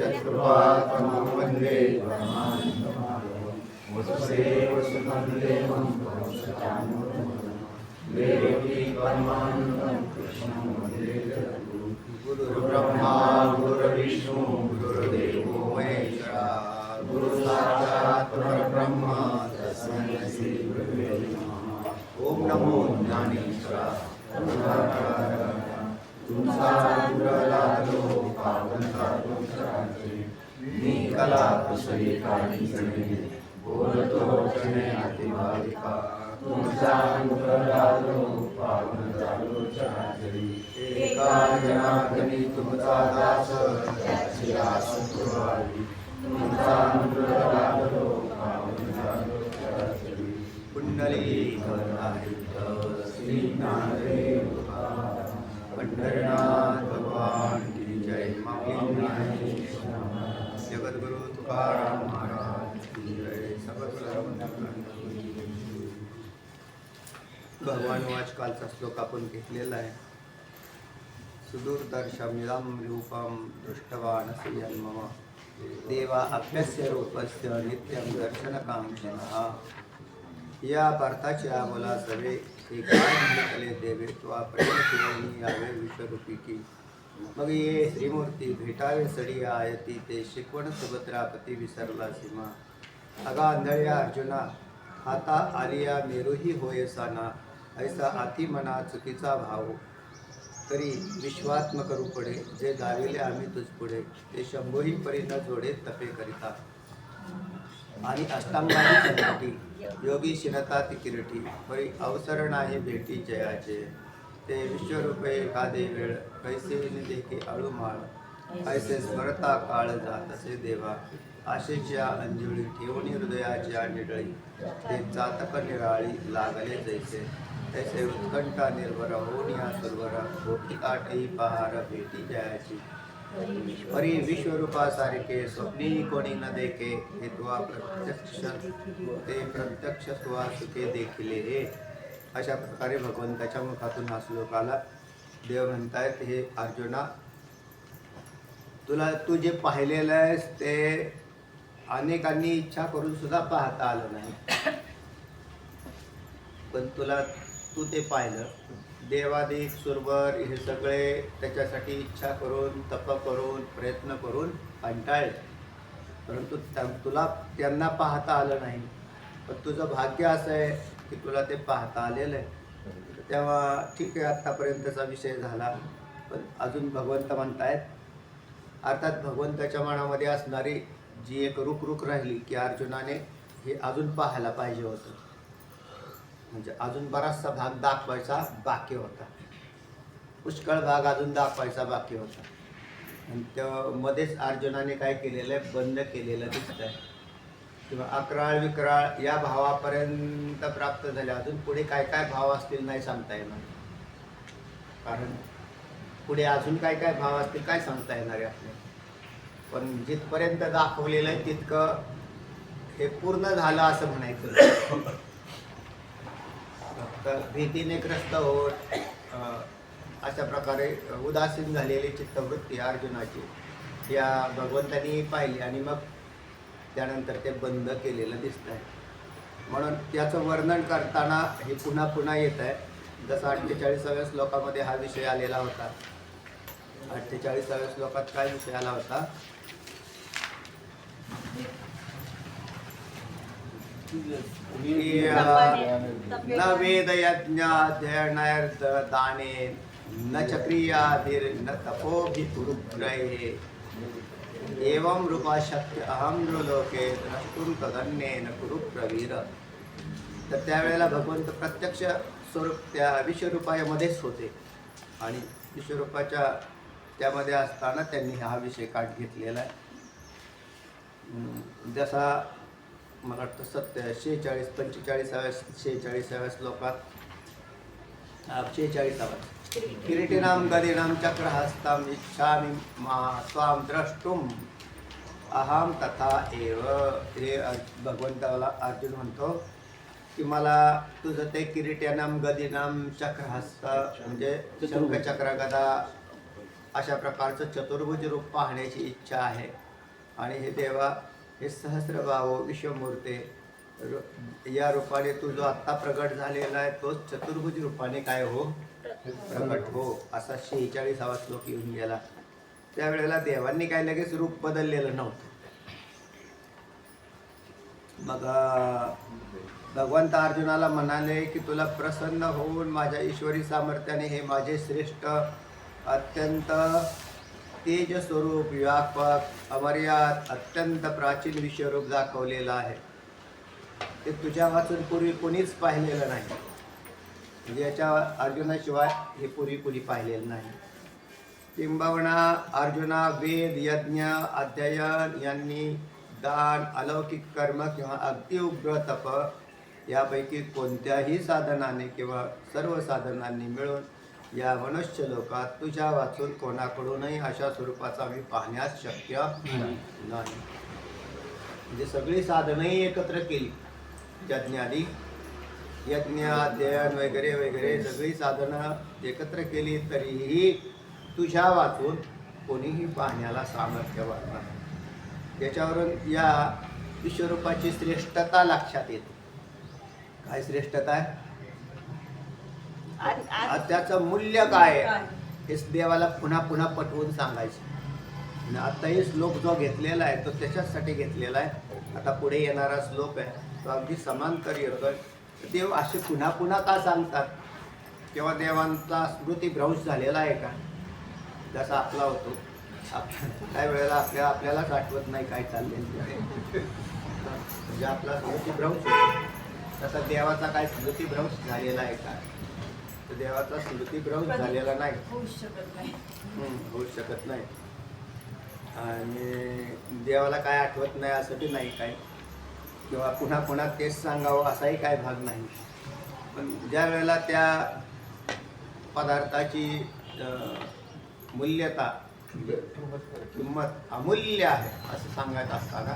यत्कृपात्मं वन्दे परमानन्दमाधवं वसुदेव सुतं देवं देवकी परमानन्दं कृष्णं वन्दे जगद्गुरुं गुरुर्ब्रह्मा गुरुर्विष्णु गुरुर्देवो महेश्वरः गुरुसाक्षात् परब्रह्म तस्मै श्री गुरुवे नमः। ओम नमो ज्ञानेश्वराय तुमचा गुरुलालो पावनता तुमच्याचे मी कला कुशली काळी जणे बोलतो क्षणे अतिभाविका तुमचा गुरुलालो पावनता तुमच्याचे एका जनार्दनी तुमचा दास त्याची आस पुरवावी तुमचा गुरुलालो पावनता तुमच्याचे कुंडली करणायुक्त श्री ज्ञानदेव पंढरनाथ भगवान की जय। जगद्गुरु तुकाराम महाराज की जय। भगवान वाच कालचा श्लोक आपण घेतलेला आहे। सुदूरदर्शमिदं रूपं दृष्टवानसि यन्मम देवा अप्यस्य रूपस्य नित्यं दर्शनकांक्षिणः। या पार्थाच्या मला सवे एकाले देवे त्वा प्रेम ठेवणी यावे विश्वरूपी की। मग ये श्रीमूर्ती भेटावे सडी आयती ते शिकवण सुभद्रापती विसरला सीमा। अगा आंधळ्या अर्जुना आता आलिया मेरूही होय साना ऐसा आती मना चुकीचा भाव तरी विश्वात्म करू पडे जे गाविले आम्ही तुझ पुढे ते शंभूही परी न जोडे तपे करिता आणि अष्टांगाची संकटी योगी शिनता ती किरटी परी अवसर नाही भेटी जयाचे ते विश्वरूपे एखादे वेळ कैसे देखी अळूमाळ ऐसे स्मरता काळ जात असे देवा आशेच्या अंजुळी ठेवून हृदयाच्या निडळी ते जातक निराळी लागले जैसे तैसे उत्कंठा निर्भर होऊन या सुरवर भोकिताटही पहार भेटी जयाची परी विश्वरूपासारखे स्वप्नी कोणी न देखे हे तुवा प्रत्यक्ष तुवा सुखे देखिले हे। अशा प्रकारे भगवंताच्या मुखातून हा श्लोक आला। देव म्हणतायत हे अर्जुना तुला तू जे पाहिलेलं आहेस ते अनेकांनी इच्छा करून सुद्धा पाहता आलं नाही, पण तू ते पाहिलं। देवादिक सुरवर हे सगळे त्याच्यासाठी इच्छा करून तप करून प्रयत्न करून कंटाळले, परंतु तुला त्यांना पाहता आलं नाही। पण तुझं भाग्य असं आहे की तुला ते पाहता आलेलं आहे। तेव्हा ठीक आहे आत्तापर्यंतचा विषय झाला, पण अजून भगवंत म्हणतायत अर्थात भगवंताच्या मनामध्ये असणारी जी एक रुख राहिली की अर्जुनाने हे अजून पाहायला पाहिजे होतं, म्हणजे अजून बराचसा भाग दाखवायचा बाकी होता, पुष्कळ भाग अजून दाखवायचा बाकी होता। आणि त्या मध्येच अर्जुनाने काय केलेलं आहे बंद केलेलं दिसत आहे किंवा अकराळ विकराळ या भावापर्यंत प्राप्त झाले। अजून पुढे काय काय भाव असतील नाही सांगता येणार, कारण पुढे अजून काय काय भाव असतील काय सांगता येणार आहे आपल्याला। पण जिथपर्यंत दाखवलेलं आहे तितकं हे पूर्ण झालं असं म्हणायचं। भीतीने ग्रस्त होत अशा प्रकारे उदासीन झालेली चित्तवृत्ती अर्जुनाची या भगवंतानी पाहिली आणि मग त्यानंतर ते बंद केलेलं दिसत आहे। म्हणून त्याचं वर्णन करताना हे पुन्हा पुन्हा येत आहे। जसं 48व्या श्लोकामध्ये हा विषय आलेला होता। 48व्या श्लोकात काय विषय आला होता? न वेद यज्ञाध्ययनार्थ दाने न चक्रियाधिर न तपोभिपुरुग्रहे एवं रूपा शक्य अहम लोके द्रष्टुम तदन्येन कुरु प्रवीर। तर त्यावेळेला भगवंत प्रत्यक्ष स्वरूप त्या विश्वरूपामध्येच होते आणि विश्वरूपाच्या त्यामध्ये असताना त्यांनी हा विषय काढ घेतलेला आहे। जसा मला वाटतं 46-45-46व्या श्लोकात 46 किरीटिनां गदिनां चक्रहस्तां इच्छामि मा त्वां द्रष्टुम अहम तथा एव। हे भगवंताला अर्जुन म्हणतो की मला तुझं ते किरीट्यानां गदिनां चक्रहस्त म्हणजे शंख चक्र गदा अशा प्रकारचं चतुर्भुज रूप पाहण्याची इच्छा आहे. आणि हे देवा, हे सहस्रभाव विश्वमूर्ते या रूपाने तू जो आत्ता प्रगट झालेला आहे तोच चतुर्भुज रूपाने काय हो, प्रगट हो, असा 46वा श्लोक येऊन गेला. त्यावेळेला देवांनी काय लगेच रूप बदललेलं नव्हतं. मग भगवंत अर्जुनाला म्हणाले की तुला प्रसन्न होऊन माझ्या ईश्वरी सामर्थ्याने हे माझे श्रेष्ठ अत्यंत तेज स्वरूप व्यापक अमर्याद अत्यंत प्राचीन विश्वरूप दाखवलेलं आहे. ते तुझ्या वाचून पूर्वी कोणीच पाहिलेलं नाही. म्हणजे याच्या अर्जुनाशिवाय हे पूर्वी कोणी पाहिलेलं नाही. किंबहुना अर्जुना वेद यज्ञ अध्ययन यांनी दान अलौकिक कर्म किंवा अगदी उग्र तप यापैकी कोणत्याही साधनाने किंवा सर्व साधनांनी मिळून या मनुष्य लोकात तुझ्या वाचून कोणाकडूनही अशा स्वरूपाचा मी पाहण्यास शक्य नाही. म्हणजे सगळी साधनही एकत्र केली, यज्ञादी यज्ञ अध्ययन वगैरे वगैरे सगळी साधनं एकत्र केली तरीही तुझ्या वाचून कोणीही पाहण्याला सामर्थ्यवान नाही. त्याच्यावरून या विश्वरूपाची श्रेष्ठता लक्षात येते. काय श्रेष्ठता आहे? त्याचं मूल्य काय आहे हेच देवाला पुन्हा पुन्हा पटवून सांगायचे. आताही श्लोक जो घेतलेला आहे तो त्याच्यासाठी घेतलेला आहे. आता पुढे येणारा श्लोक आहे तो अगदी समांतर येतोय. देव असे पुन्हा पुन्हा का सांगतात? किंवा देवांचा स्मृतिभ्रंश झालेला आहे का? जसा आपला होतो, काही वेळेला आपल्यालाच आठवत नाही काय चाललंय. म्हणजे आपला स्मृतिभ्रंश तसा देवाचा काय स्मृतिभ्रंश झालेला आहे का? तर देवाचा स्मृतिभ्रंश झालेला नाही, होऊच शकत नाही. आणि देवाला काय आठवत नाही असं बी नाही काय, किंवा पुन्हा पुन्हा तेच सांगावं असाही काय भाग नाही. पण ज्या वेळेला त्या पदार्थाची मूल्यता किंमत अमूल्य आहे असं सांगायचं असताना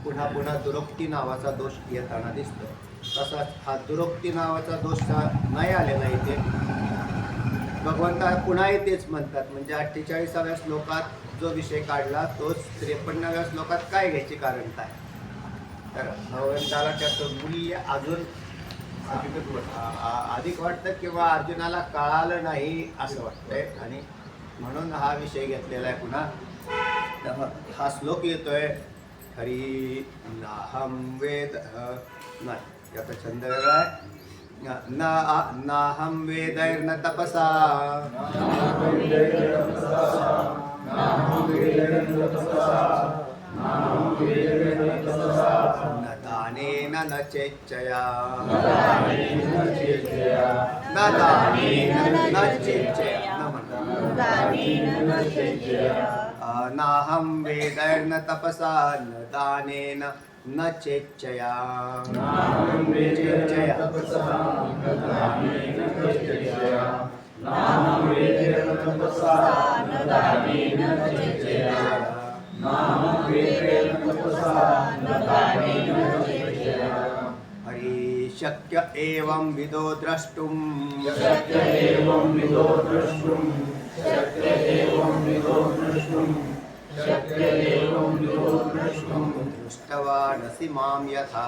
पुन्हा पुन्हा दुरोक्ती नावाचा दोष येताना दिसतो. तसाच हा दुरोक्ती नावाचा दोष नाही आलेला इथे. भगवंता पुन्हाही तेच म्हणतात. म्हणजे 48व्या श्लोकात जो विषय काढला तोच 53व्या श्लोकात काय घ्यायची कारण काय? तर भगवंताला त्याचं मूल्य अजून अधिक वाटतं किंवा अर्जुनाला कळालं नाही असं वाटतंय आणि म्हणून हा विषय घेतलेला आहे पुन्हा. हा श्लोक येतोय हरी नाहम वेद नाही, याचा छंद वेगळा आहे. नाहम वेदैर्न तपसा न दानेन न चेच्छया न दानेन न चेच्छया नाहं वेदैर्न तपसा न दानेन न चेच्छया. हरि शक्य एवं विदो द्रष्टुं दृष्टवानसि मां यथा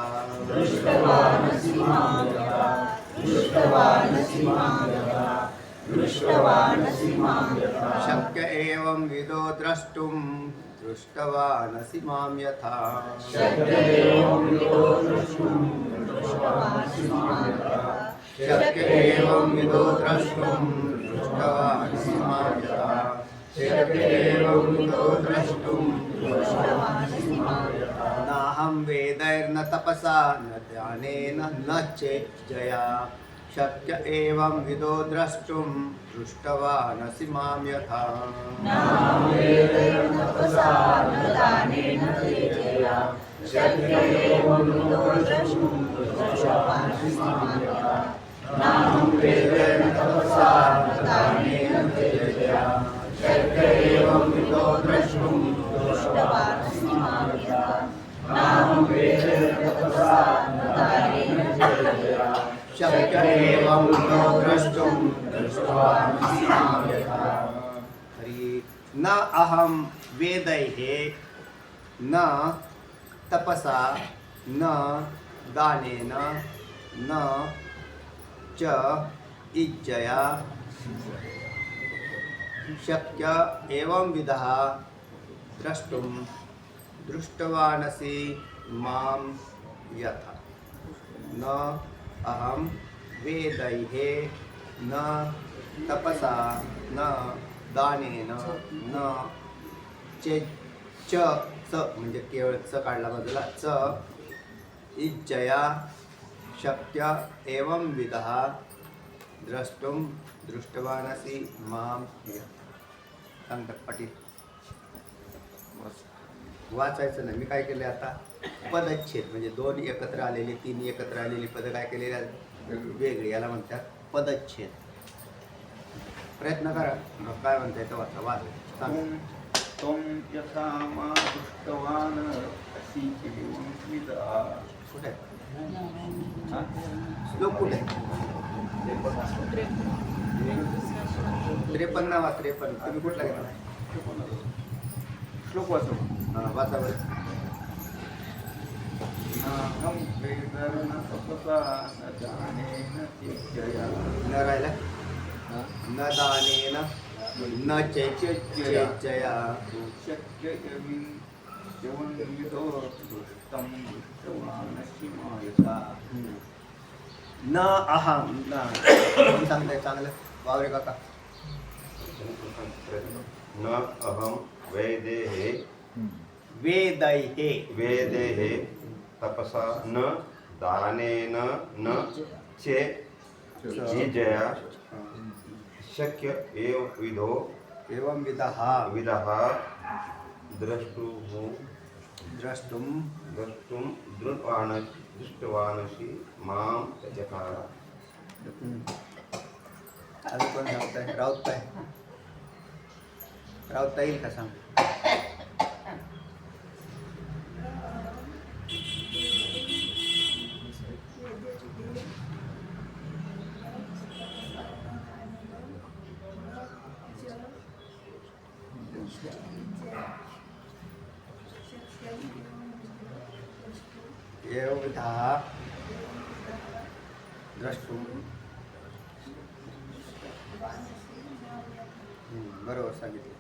शक्य एवं विदो द्रष्टुं दृष्टवानसि मां यथा. शक्य एवं विदो द्रष्टुं दृष्टवानसि मां यथा. नाहं वेदैर्न तपसा न ध्यानेन न चेच्छया. शक्य एवं विदो द्रष्टुं दृष्टवानसि मां यथा. शक्य एवं विदो द्रष्टुं दृष्टवानसि मां यथा. हरि न अहम वेदैहे न तपसा न दानेन न च इज्जया शक्य एवं विधः द्रष्टुं दृष्टवानसि मां यथा न अहम वेदैहे न तपसा न दानेन न च म्हणजे केवळ च काढला बाजूला च इच्छया शक्य एवं विधः द्रष्टुं दृष्टवानसि मां सांगतात पाटील. वाचायचं नाही. मी काय केलं आता पदच्छेद म्हणजे दोन एकत्र आलेली तीन एकत्र आलेली पद काय केलेली वेगळी याला म्हणतात पदच्छेद. प्रयत्न करा मग काय म्हणता येतं वाचा वाच. त्वं यथा मा दृष्टवान् असि एवं विधा. कुठे श्लोक कुठे 53 वा 53 तुम्ही कुठला घेतला श्लोक वाचो. वाचा बरं. नाहं वेदर्न तपसा न दानेन इज्जया. न राहिला न दानेन न चैत्यजया शक्य एवं विधो दृष्टं दृष्टवानसि मां यथा. न अहम कोण सांगताय चांगलं वावरे काका. न अहम वेदेहे वेदैहे वेदेहे तपसा न दानेन न चेज्जया शक्य एव विधो एवं विधः विदः द्रष्टुं दृष्टवानसि मां यथा. अजून कोण सांगताय राऊतताय राऊतता येईल का सांग. एवं विधः द्रष्टुं बरोबर सांगितलं.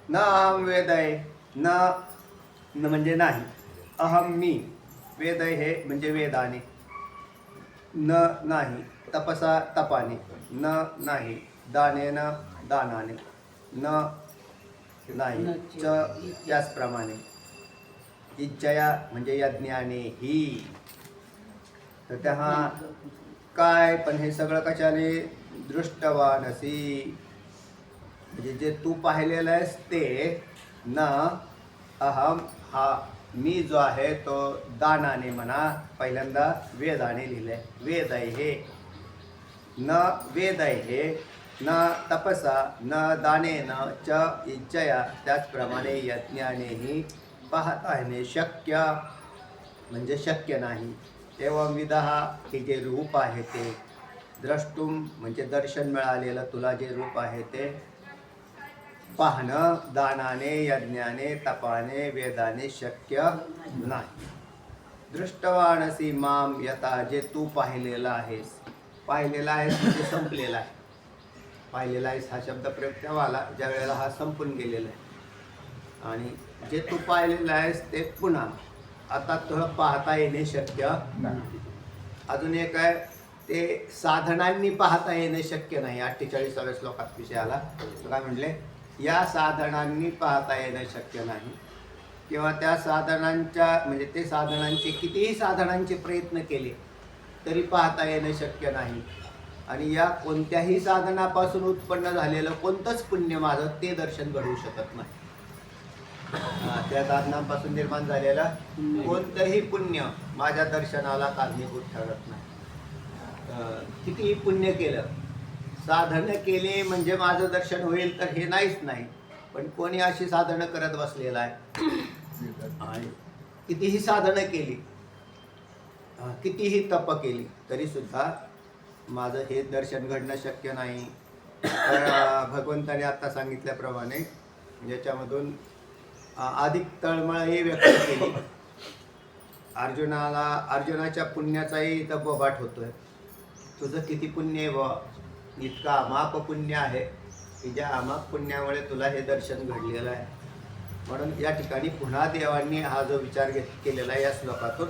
न अहम वेदय न म्हणजे नाही. अहम मी वेदय हे म्हणजे वेदाने न नाही तपसा तपाने न नाही दानेन दानाने न नाही च त्याचप्रमाणे इच्छया म्हणजे यज्ञाने ही. तर त्या काय पण हे सगळं कशाने दृष्टवानसी म्हणजे जे तू पाहिलेलं आहेस ते. न अहम हा मी जो आहे तो दानाने म्हणा पहिल्यांदा वेदाने लिहिलंय. वेदैहे न वेदैहे न तपसा न दानेन च इच्छया त्याचप्रमाणे यज्ञानेही पाहताने शक्य म्हणजे शक्य नाही. एवं विधः हे जे रूप आहे ते द्रष्टुम म्हणजे दर्शन मिळालेलं तुला जे रूप आहे ते पाहणं दानाने यज्ञाने तपाने वेदाने शक्य नाही. दृष्टवानसी माम यथा जे तू पाहिलेला आहेस. पाहिलेला आहेस म्हणजे संपलेला आहे. पाहिलेला आहेस हा शब्द प्रयोग तेव्हा आला ज्या वेळेला हा संपून गेलेला आहे. आणि जे तू पाहिलेलं आहेस ते पुन्हा आता तुला पाहता येणे शक्य नाही. अजून एक आहे ते साधनांनी पाहता येणे शक्य नाही. 48व्या श्लोकात विषय आला. काय म्हणले या साधनांनी पाहता येणं शक्य नाही किंवा त्या साधनांच्या म्हणजे ते साधनांचे कितीही साधनांचे प्रयत्न केले तरी पाहता येणं शक्य नाही. आणि या कोणत्याही साधनापासून उत्पन्न झालेलं कोणतंच पुण्य माझं ते दर्शन घडवू शकत नाही. त्या साधनांपासून निर्माण झालेलं कोणतंही पुण्य माझ्या दर्शनाला कारणीभूत ठरत नाही. कितीही पुण्य केलं साधनं केली म्हणजे माझं दर्शन होईल तर हे नाहीच नाही. पण कोणी अशी साधनं करत बसलेलं आहे आणि कितीही साधनं केली कितीही तप केली तरी सुद्धा माझं हे दर्शन घडणं शक्य नाही. तर भगवंताने आता सांगितल्याप्रमाणे ज्याच्यामधून अधिक तळमळही व्यक्त केली. अर्जुनाच्या पुण्याचाही इथं बोबाट होतोय. तुझं किती पुण्य आहे बुवा, इतका अमाप पुण्य आहे की ज्या अमाप पुण्यामुळे तुला हे दर्शन घडलेलं आहे. म्हणून या ठिकाणी पुन्हा देवांनी हा जो विचार केलेला आहे या श्लोकातून,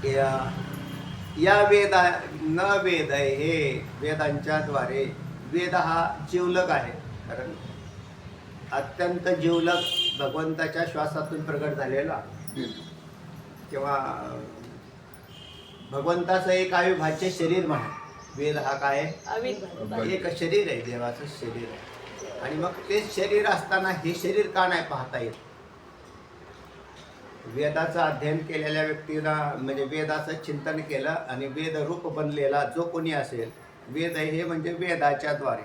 या न वेद आहे हे वेदांच्या द्वारे. वेद हा जीवलग आहे, कारण अत्यंत जीवलग भगवंताच्या श्वासातून प्रगट झालेला किंवा भगवंताचं एक अविभाज्य शरीर म्हणा. वेद हा काय आहे? एक शरीर आहे, देवाचं शरीर आहे. आणि मग ते शरीर असताना हे शरीर का नाही पाहता येत? वेदाचं अध्ययन केलेल्या व्यक्तीला, म्हणजे वेदाचं चिंतन केलं आणि वेद रूप बनलेला जो कोणी असेल, वेद आहे हे म्हणजे वेदाच्या द्वारे.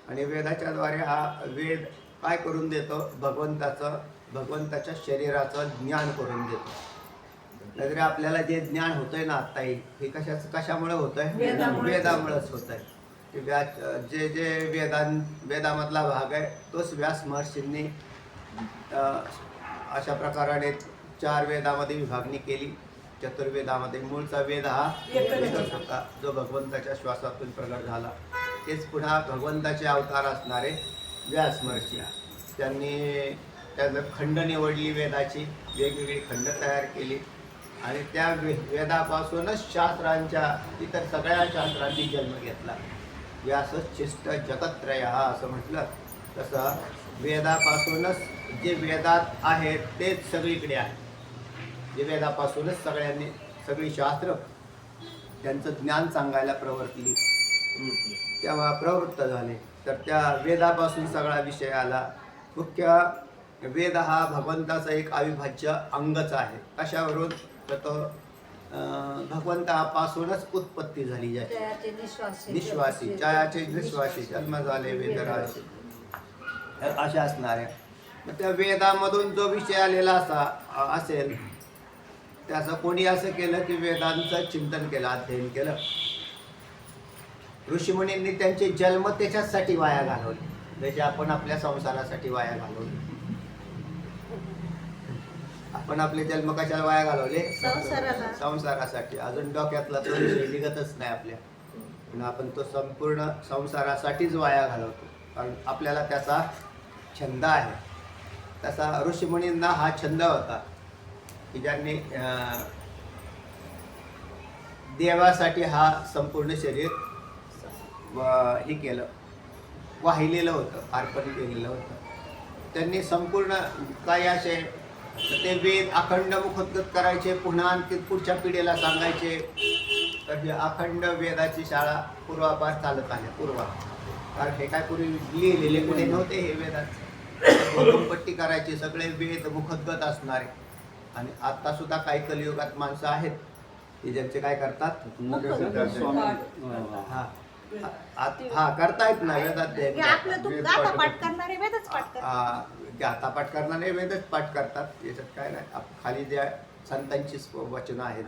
आणि वेदाच्या द्वारे हा वेद काय करून देतो? भगवंताच्या शरीराचं ज्ञान करून देतो. नाहीतरी आपल्याला जे ज्ञान होतंय ना आत्ता, हे कशामुळे होतंय? वेदामुळेच होतंय. जे जे वेदामधला भाग आहे तोच व्यास महर्षींनी अशा प्रकाराने 4 वेदामध्ये विभागणी केली. चतुर्वेदामध्ये मूळचा वेद हा एकच होता, जो भगवंताच्या श्वासातून प्रगट झाला. तेच पुन्हा भगवंताचे अवतार असणारे व्यास महर्षी, त्यांनी त्याचं खंड निवडली, वेदाची वेगवेगळी खंड तयार केली आणि त्या वेदापासूनच शास्त्रांच्या, इतर सगळ्या शास्त्रांनी जन्म घेतला. व्यासश्चिष्ट जगत्त्रयः असं म्हटलं तसं वेदापासूनच जे वेदात आहेत तेच सगळीकडे आहे. जे वेदापासूनच सगळी शास्त्र त्यांचं ज्ञान सांगायला तेव्हा प्रवृत्त झाले. तर त्या वेदापासून सगळा विषय आला. मुख्य वेद हा भगवंताचा एक अविभाज्य अंगच आहे. कशावरून? तर तो भगवंतापासूनच उत्पत्ती झाली ज्याची, निश्वासी, जयाचे निश्वासी, जन्म झाले वेदराशी, अशा असणाऱ्या. मग त्या वेदामधून जो विषय आलेला असेल त्याचं कोणी असं केलं की वेदांचं चिंतन केलं, अध्ययन केलं. ऋषीमुनींनी त्यांचे जन्म त्याच्यासाठी वाया घालवले, जसे आपण आपल्या संसारासाठी वाया घालवले. आपण आपले जन्म कशाला वाया घालवले? संसारासाठी. अजून डोक्यातला तो विषय निघतच नाही आपल्या, पण आपण तो संपूर्ण संसारासाठीच वाया घालवतो, कारण आपल्याला त्याचा छंद आहे. तसा ऋषीमुनींना हा छंद होता की ज्यांनी देवासाठी हा संपूर्ण शरीर हे केलं, वाहिलेलं होतं, अर्पण केलेलं होतं. त्यांनी संपूर्ण काही असे ते वेद अखंड मुखोद्गत करायचे, पुन्हा आणखी पुढच्या पिढीला सांगायचे. तर हे अखंड वेदाची शाळा पूर्वापार चालत आहे. कारण हे काय पूर्वी लिहिलेले कुठे नव्हते हे वेदात. पट्टी करायची, सगळे वेद मुखोद्गत असणारे. आणि आता सुद्धा काही कलियुगात माणसं आहेत की ज्यांचे काय करतात, करतायत ना वेदात, गाथापाठ करणारे वेदच पाठ करतात. याच्यात काय नाही. खाली ज्या संतांची वचनं आहेत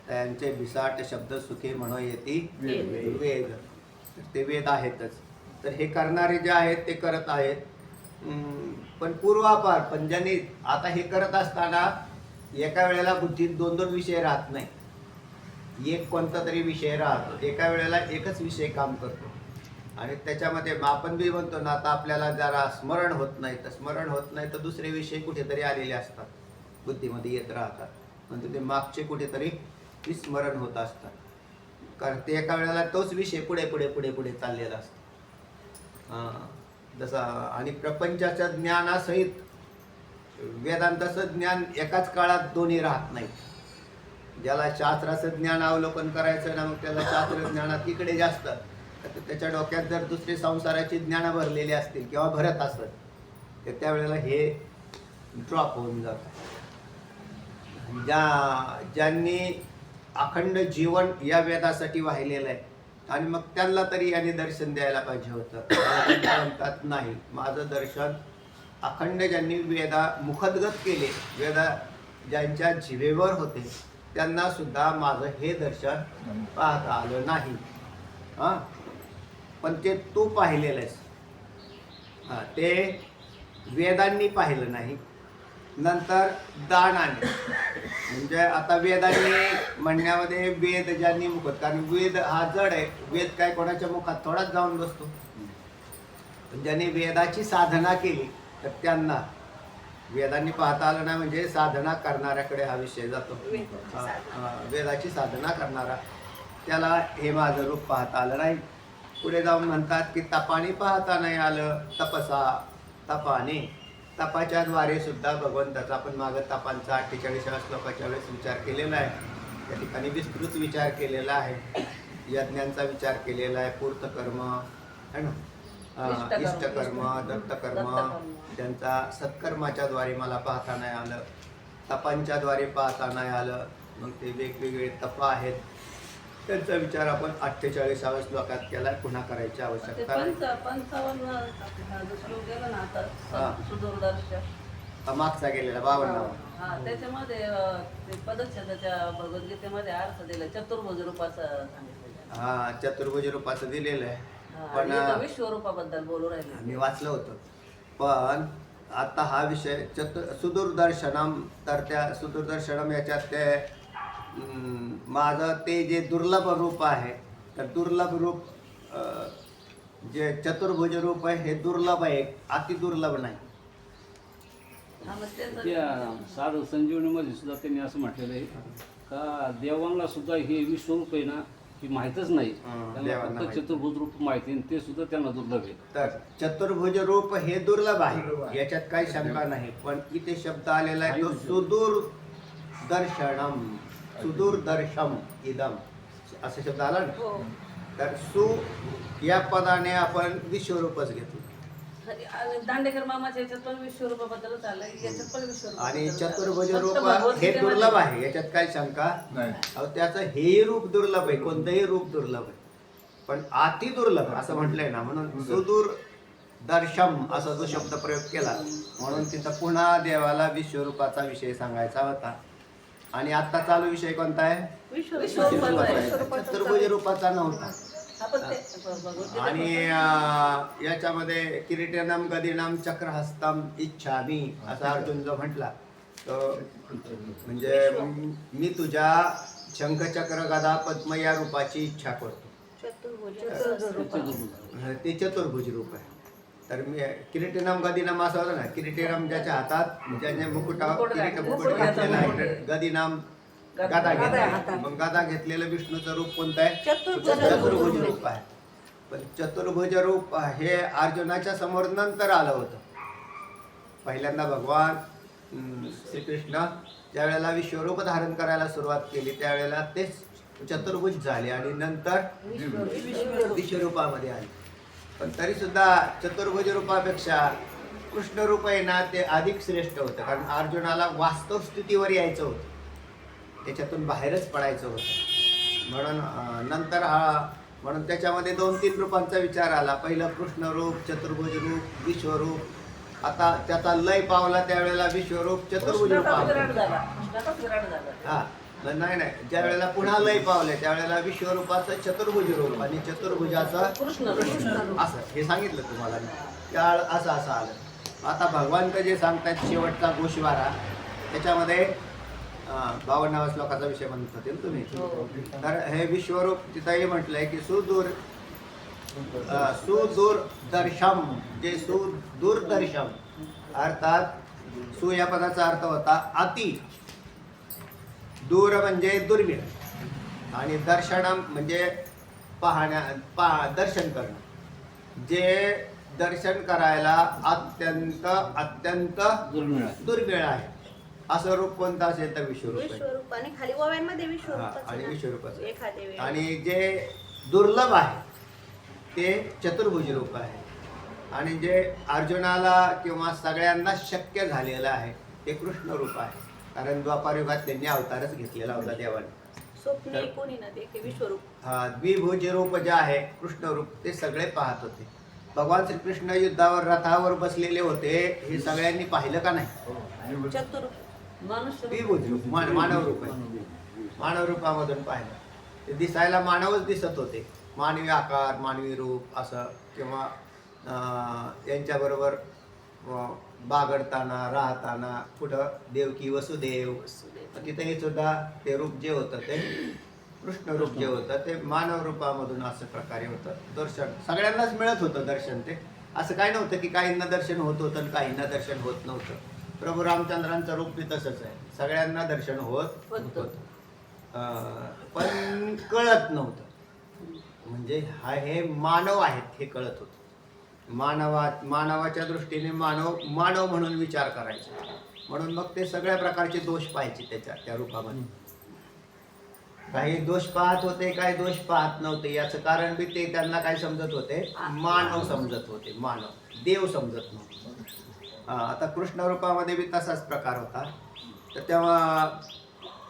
त्यांचे बिसाट शब्द सुखे म्हणो येती वेद, ते वेद आहेतच. तर हे करणारे जे आहेत ते करत आहेत. पण पूर्वापार, पण ज्यांनी आता हे करत असताना एका वेळेला बुद्धीत 2-2 विषय राहत नाही. एक कोणता तरी विषय राहतो, एका वेळेला एकच विषय काम करतो. आणि त्याच्यामध्ये आपण बी म्हणतो ना, आता आपल्याला जरा स्मरण होत नाही, तर दुसरे विषय कुठेतरी आलेले असतात, बुद्धीमध्ये येत राहतात. म्हणजे ते मागचे कुठेतरी स्मरण होत असतात, कारण ते एका वेळेला तोच विषय पुढे पुढे पुढे पुढे चाललेला असतो. जसा आणि प्रपंचाच्या ज्ञानासहित वेदांताचं ज्ञान एकाच काळात दोन्ही राहत नाही. ज्याला शास्त्राचं ज्ञान अवलोकन करायचं ना, मग त्याला शास्त्र ज्ञानात इकडे जास्त, त्याच्या डोक्यात जर दुसरी संसाराची ज्ञान भरलेली असतील किंवा भरत असत, तर त्यावेळेला हे ड्रॉप होऊन जातं. ज्यांनी अखंड जीवन या वेदासाठी वाहिलेलं आहे, आणि मग त्यांना तरी याने दर्शन द्यायला पाहिजे होतं. म्हणतात नाही, माझं दर्शन अखंड ज्यांनी मुखोद्गत केले, वेदा ज्यांच्या जिभेवर होते, त्यांना सुद्धा माझं हे दर्शन पाहता आलं नाही. पण ते तू पाहिलेलं आहेस, ते वेदांनी पाहिलं नाही, नंतर दानाने. म्हणजे आता वेदांनी म्हणण्यामध्ये वेद ज्यांनी मुखात, कारण वेद हा जड आहे, वेद काय कोणाच्या मुखात थोडाच जाऊन बसतो. पण ज्यांनी वेदाची साधना केली तर त्यांना वेदांनी पाहता आलं नाही, म्हणजे साधना करणाऱ्याकडे हा विषय जातो. वेदाची साधना करणारा त्याला हे माझं रूप पाहता आलं नाही. पुढे जाऊन म्हणतात की तपाने पाहता नाही आलं, तपसा तपाने. तपाच्या द्वारे सुद्धा भगवंताचा आपण मागं तपांचा 48व्या श्लोकाच्या वेळेस विचार केलेला आहे. त्या ठिकाणी विस्तृत विचार केलेला आहे, यज्ञांचा विचार केलेला आहे, पूर्तकर्म है ना, इष्टकर्म, दत्तकर्म, त्यांचा सत्कर्माच्या द्वारे मला पाहता नाही आलं, तपांच्या द्वारे पाहता नाही आलं. मग ते वेगवेगळे तप आहेत, त्यांचा विचार आपण 48व्या श्लोकात केला. पुन्हा करायची आवश्यकता नाही. 55 श्लोक गेला ना हा. आता सुदूरदर्श मागचा गेलेला 52. हा त्याच्यामध्ये ते पदच्छेदाच्या भगवद्गीतेमध्ये अर्थ दिला चतुर्भुज रूपाचा सांगितलेलं आहे. हा, चतुर्भुज रूपाचं दिलेलं आहे. हा, पण आणि इथं विश्वरूपाबद्दल बोलू राहिले. मी वाचलं होतं. पण आता हा विषय सुदूरदर्शनम, तर त्या सुदूरदर्शनम याच्यात ते माझं ते जे दुर्लभ रूप आहे, तर दुर्लभ रूप जे चतुर्भुज रूप आहे हे दुर्लभ आहे, अति दुर्लभ नाही. हा, मग त्याचं- त्या साधक संजीवनीमध्ये सुद्धा त्यांनी असं म्हटलेलं आहे का देवांना सुद्धा हे विश्वरूप आहे ना ही माहीतच नाही, त्यांना देवांना फक्त माहित. चतुर्भुज रूप माहिती आणि ते सुद्धा त्यांना दुर्लभ आहे. तर चतुर्भुज रूप हे दुर्लभ आहे, याच्यात काही शंका नाही. पण इथे शब्द आलेला आहे तो सुदूर दर्शनम, सुदूरदर्शम इदम असा शब्द आला ना. हो. तर सु या पदाने आपण विश्वरूपच घेतलं. आणि दांडेकर मामाच्या याच्यात पण विश्वरूपाबद्दलच आलं, याच्यात पण विश्वरूप आणि चतुर्भुज रूप फक्त हे भगवद्गीतेमध्ये- दुर्लभ आहे, याच्यात काही शंका अहो त्याचं हेही रूप दुर्लभ आहे, कोणतंही रूप दुर्लभ आहे, पण अति दुर्लभ असं म्हटलंय ना, म्हणून सुदूर दर्शम असा जो शब्द प्रयोग केला, म्हणून तिथं पुन्हा देवाला विश्वरूपाचा विषय सांगायचा होता. आणि आता चालू विषय कोणता आहे? विश्वरूपाचा आहे. चतुर्भुज रूपाचा नव्हता. आपण ते भगवद्गीतेत- आणि याच्यामध्ये किरीटनम गदिनम चक्रहस्तम इच्छामी असा अर्जुन जो म्हटला, तो म्हणजे मी तुझ्या शंखचक्र गदा पद्म या रूपाची इच्छा करतो. ते चतुर्भुज रूप आहे. तर मी किरीटनम गदिनम असं होतं ना, किरीटनम ज्याच्या हातात ज्याने मुकुट घेतलेला आहे, गदिनम गदा घेतली. मग गदा घेतलेलं विष्णूचं रूप कोणतं आहे? चतुर्भुज रूप आहे. पण चतुर्भुज रूप हे अर्जुनाच्या समोर नंतर आलं होतं. पहिल्यांदा भगवान श्रीकृष्ण ज्या वेळेला विश्वरूप धारण करायला सुरुवात केली त्यावेळेला तेच चतुर्भुज झाले आणि नंतर विश्वरूपामध्ये आले. पण तरी सुद्धा चतुर्भुज रूपापेक्षा कृष्ण रूप आहे ना ते अधिक श्रेष्ठ होतं, कारण अर्जुनाला वास्तव स्थितीवर यायचं होतं, त्याच्यातून बाहेरच पडायचं होतं. म्हणून नंतर म्हणून त्याच्यामध्ये 2-3 रूपांचा विचार आला. पहिलं कृष्ण रूप, चतुर्भुज रूप, विश्वरूप. आता त्याचा लय पावला त्यावेळेला विश्वरूप चतुर्भुज रूप कृष्णाचाच आलं. विराट झाला. कृष्णाचाच विराट झाला. हा, नाही, ज्या वेळेला पुन्हा लय पावले त्यावेळेला विश्वरूपाचं चतुर्भुज रूप आणि चतुर्भुजाचं कृष्ण रूप. असं हे सांगितलं तुम्हाला मी. त्या असं आलं. आता भगवंत जे सांगतात शेवटचा गोशिवारा, त्याच्यामध्ये 52व्या श्लोकाचा विषय म्हणत होते ना तुम्ही. तर हे विश्वरूप तिथंही म्हटलंय की सुदूरदर्शम, जे सुदूरदर्शम अर्थात सु या पदाचा अर्थ होता अति, दूर म्हणजे दुर्मिळ, आणि दर्शनम म्हणजे दर्शन करणं, जे दर्शन करायला अत्यंत दुर्मिळ आहे. असं रूप कोणतं असेल तर विश्वरूप आहे. विश्वरूप आणि खाली ओव्यांमध्ये हा, विश्वरूप आणि विश्वरूपाचं. एखादे वेळी. आणि जे दुर्लभ आहे ते चतुर्भुज रूप आहे. आणि जे अर्जुनाला किंवा सगळ्यांना शक्य झालेलं आहे ते कृष्ण रूप आहे, कारण द्वापारयुगात त्यांनी अवतारच घेतलेला होता देवाने. स्वप्ने कोणी न देखे विश्वरूप. हा, द्विभुज रूप जे आहे कृष्ण रूप ते सगळे पाहत होते. भगवान श्रीकृष्ण युद्धावर रथावर बसलेले होते, हे सगळ्यांनी पाहिलं का नाही? चतुर्भुज मनुष्य द्विभुज रूप मानव रूप आहे. मानव रूपामधून पाहिलं ते दिसायला मानवच दिसत होते, मानवी आकार, मानवी रूप असं, किंवा यांच्याबरोबर बागडताना राहताना कुठं देवकी वसुदेव तिथेही सुद्धा ते रूप जे होतं ते कृष्ण रूप जे होतं ते मानव रूपामधून असं प्रकारे होतं दर्शन सगळ्यांनाच मिळत होतं दर्शन ते असं काय नव्हतं की काहींना दर्शन होत होतं आणि काहींना दर्शन होत नव्हतं प्रभू रामचंद्रांचं रूप बी तसंच आहे सगळ्यांना दर्शन होत होतं पण कळत नव्हतं म्हणजे हे मानव आहेत हे कळत होतं मानवाच्या दृष्टीने मानव म्हणून विचार करायचा म्हणून मग ते सगळ्या प्रकारचे दोष पाहायचे त्या रूपामध्ये काही दोष पाहत होते काही दोष पाहत नव्हते याचं कारण बी ते त्यांना काय समजत होते मानव समजत होते मानव देव समजत नव्हते आता कृष्ण रूपामध्ये बी तसाच प्रकार होता तर तेव्हा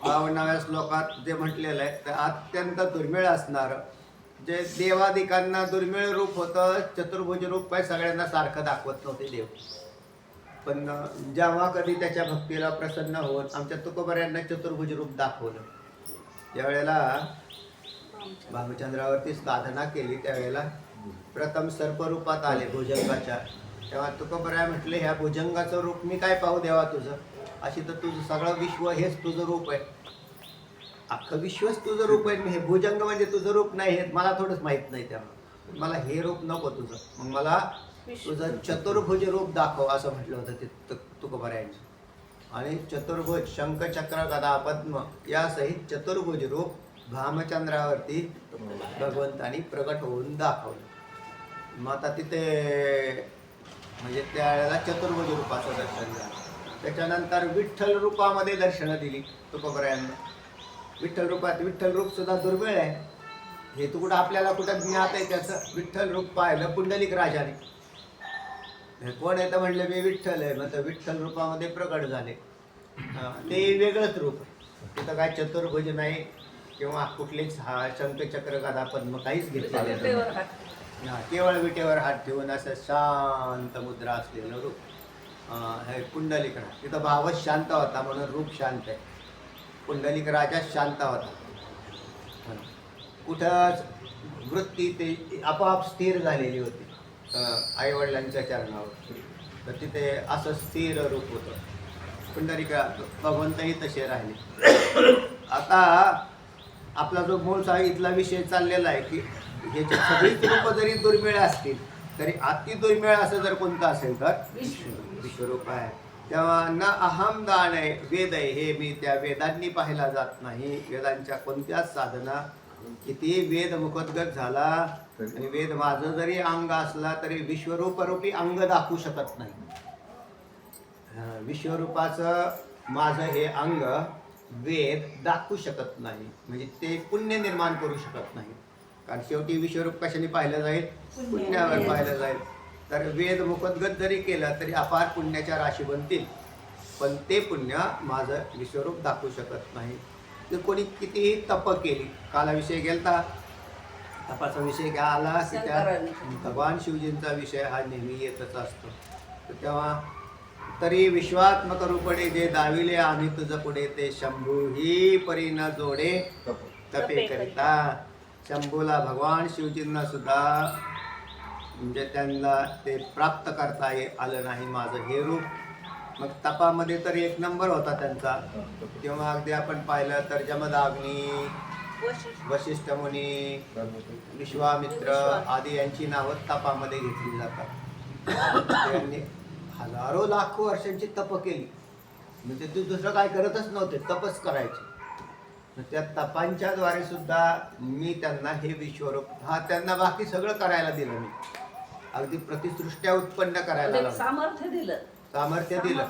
52व्या श्लोकात जे म्हटलेलं आहे ते अत्यंत दुर्मिळ असणारं जे देवादिकांना दुर्मिळ रूप होतं चतुर्भुज रूप काय सगळ्यांना सारखं दाखवत नव्हते देव पण जेव्हा कधी त्याच्या भक्तीला प्रसन्न होत आमच्या तुकोबऱ्यांना चतुर्भुज रूप दाखवलं ज्यावेळेला भामचंद्रावरती साधना केली त्यावेळेला प्रथम सर्परूपात आले भुजंगाच्या तेव्हा तुकोबऱ्या म्हटले ह्या भुजंगाचं रूप मी काय पाहू देवा तुझं अशी तर तुझं सगळं विश्व हेच तुझं रूप आहे अख्खं विश्वच तुझं रूप आहे हे भुजंग म्हणजे तुझं रूप नाही हे मला थोडंच माहित नाही त्यामुळे मला हे रूप नको तुझं मग मला तुझं चतुर्भुज रूप दाखव असं म्हटलं होतं ते तुकोबऱ्यांनी आणि चतुर्भुज शंख चक्र गदा पद्म यासहित चतुर्भुज रूप भामचंद्रावरती भगवंतानी प्रगट होऊन दाखवलं मग आता तिथे म्हणजे त्यावेळेला चतुर्भुज रूपाचं दर्शन झालं त्याच्यानंतर विठ्ठल रूपामध्ये दर्शनं दिली तुकोबऱ्यांना विठ्ठल रूपात विठ्ठल रूप सुद्धा दुर्मिळ आहे हे तू कुठं आपल्याला कुठं ज्ञात आहे त्याचं विठ्ठल रूप पाहिलं पुंडलिक राजाने कोण आहे तर म्हणलं मी विठ्ठल आहे मग विठ्ठल रूपामध्ये प्रकट झाले ते वेगळंच रूप तिथं काय चतुर्भुज नाही किंवा कुठलीच शंखचक्र गदा पद्म काहीच घेतलेलं नाही केवळ विटेवर हात ठेवून असं शांत मुद्रा असलेलं रूप हे पुंडलिक राजा तिथं भावच शांत होता म्हणून रूप शांत आहे पुंडलिक राजा शांत होता कुठंच वृत्ती ते आपोआप स्थिर झालेली होती आईवडिलांच्या चरणावर तर तिथे असं स्थिर रूप होतं पुंडलिक भगवंतही तसे राहिले आता आपला जो मूळचा इथला विषय चाललेला आहे की ह्याची सगळीच रूपं जरी दुर्मिळ असतील तरी अति दुर्मिळ असं जर कोणतं असेल तर विश्वरूप आहे तेव्हा न अहम दान आहे वेद आहे हे मी त्या वेदांनी पाहिला जात नाही वेदांच्या कोणत्याच साधना किती वेद मुखोद्गत झाला आणि वेद माझं जरी अंग असला तरी विश्वरूपरूपी अंग दाखवू शकत नाही विश्वरूपाचं माझं हे अंग वेद दाखवू शकत नाही म्हणजे ते पुण्य निर्माण करू शकत नाही कारण शेवटी विश्वरूप कशाने पाहिलं जाईल पुण्यावर पाहिलं जाईल तर वेद मुखोद्गत जरी केलं तरी अपार पुण्याच्या राशी बनतील पण ते पुण्य माझं विश्वरूप दाखवू शकत नाही ते कोणी कितीही तप केली काला विषय गेलता तपाचा विषय घ्या आला की त्या भगवान शिवजींचा विषय हा नेहमी येतच असतो तर तेव्हा तरी विश्वात्मक रूपणे जे दाविले आम्ही तुझं पुढे ते शंभू ही परी न जोडे तपे करिता शंभूला भगवान शिवजींना सुद्धा म्हणजे त्यांना ते प्राप्त करता आलं नाही माझं हे रूप मग तपामध्ये तर एक नंबर होता त्यांचा तेव्हा अगदी आपण पाहिलं तर जमदाग्नी वशिष्ठ मुनी विश्वामित्र आदी यांची नावं तपामध्ये घेतली जातात त्यांनी हजारो लाखो वर्षांची तप केली म्हणजे ते दुसरं काय करतच नव्हते तपच करायचे त्या तपांच्या द्वारे सुद्धा मी त्यांना हे विश्वरूप त्यांना बाकी सगळं करायला दिलं मी अगदी प्रतिसृष्ट्या उत्पन्न करायला लावलं सामर्थ्य दिलं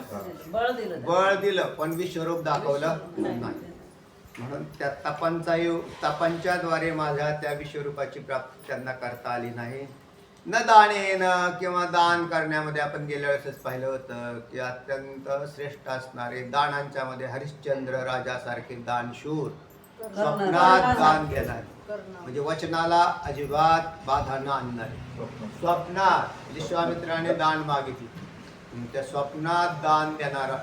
बळ दिलं पण विश्वरूप दाखवलं नाही म्हणून त्या तपांच्या द्वारे माझ्या त्या विश्वरूपाची प्राप्ती त्यांना करता आली नाही न दानेन किंवा दान करण्यामध्ये आपण गेल्या वेळेसच पाहिलं होतं की अत्यंत श्रेष्ठ असणारे दानांच्या मध्ये हरिश्चंद्र राजासारखे दानशूर स्वप्नात दान देणारे म्हणजे वचनाला अजिबात बाधा न आणणारे स्वप्नात विश्वामित्राने दान मागितले त्या स्वप्नात दान देणारा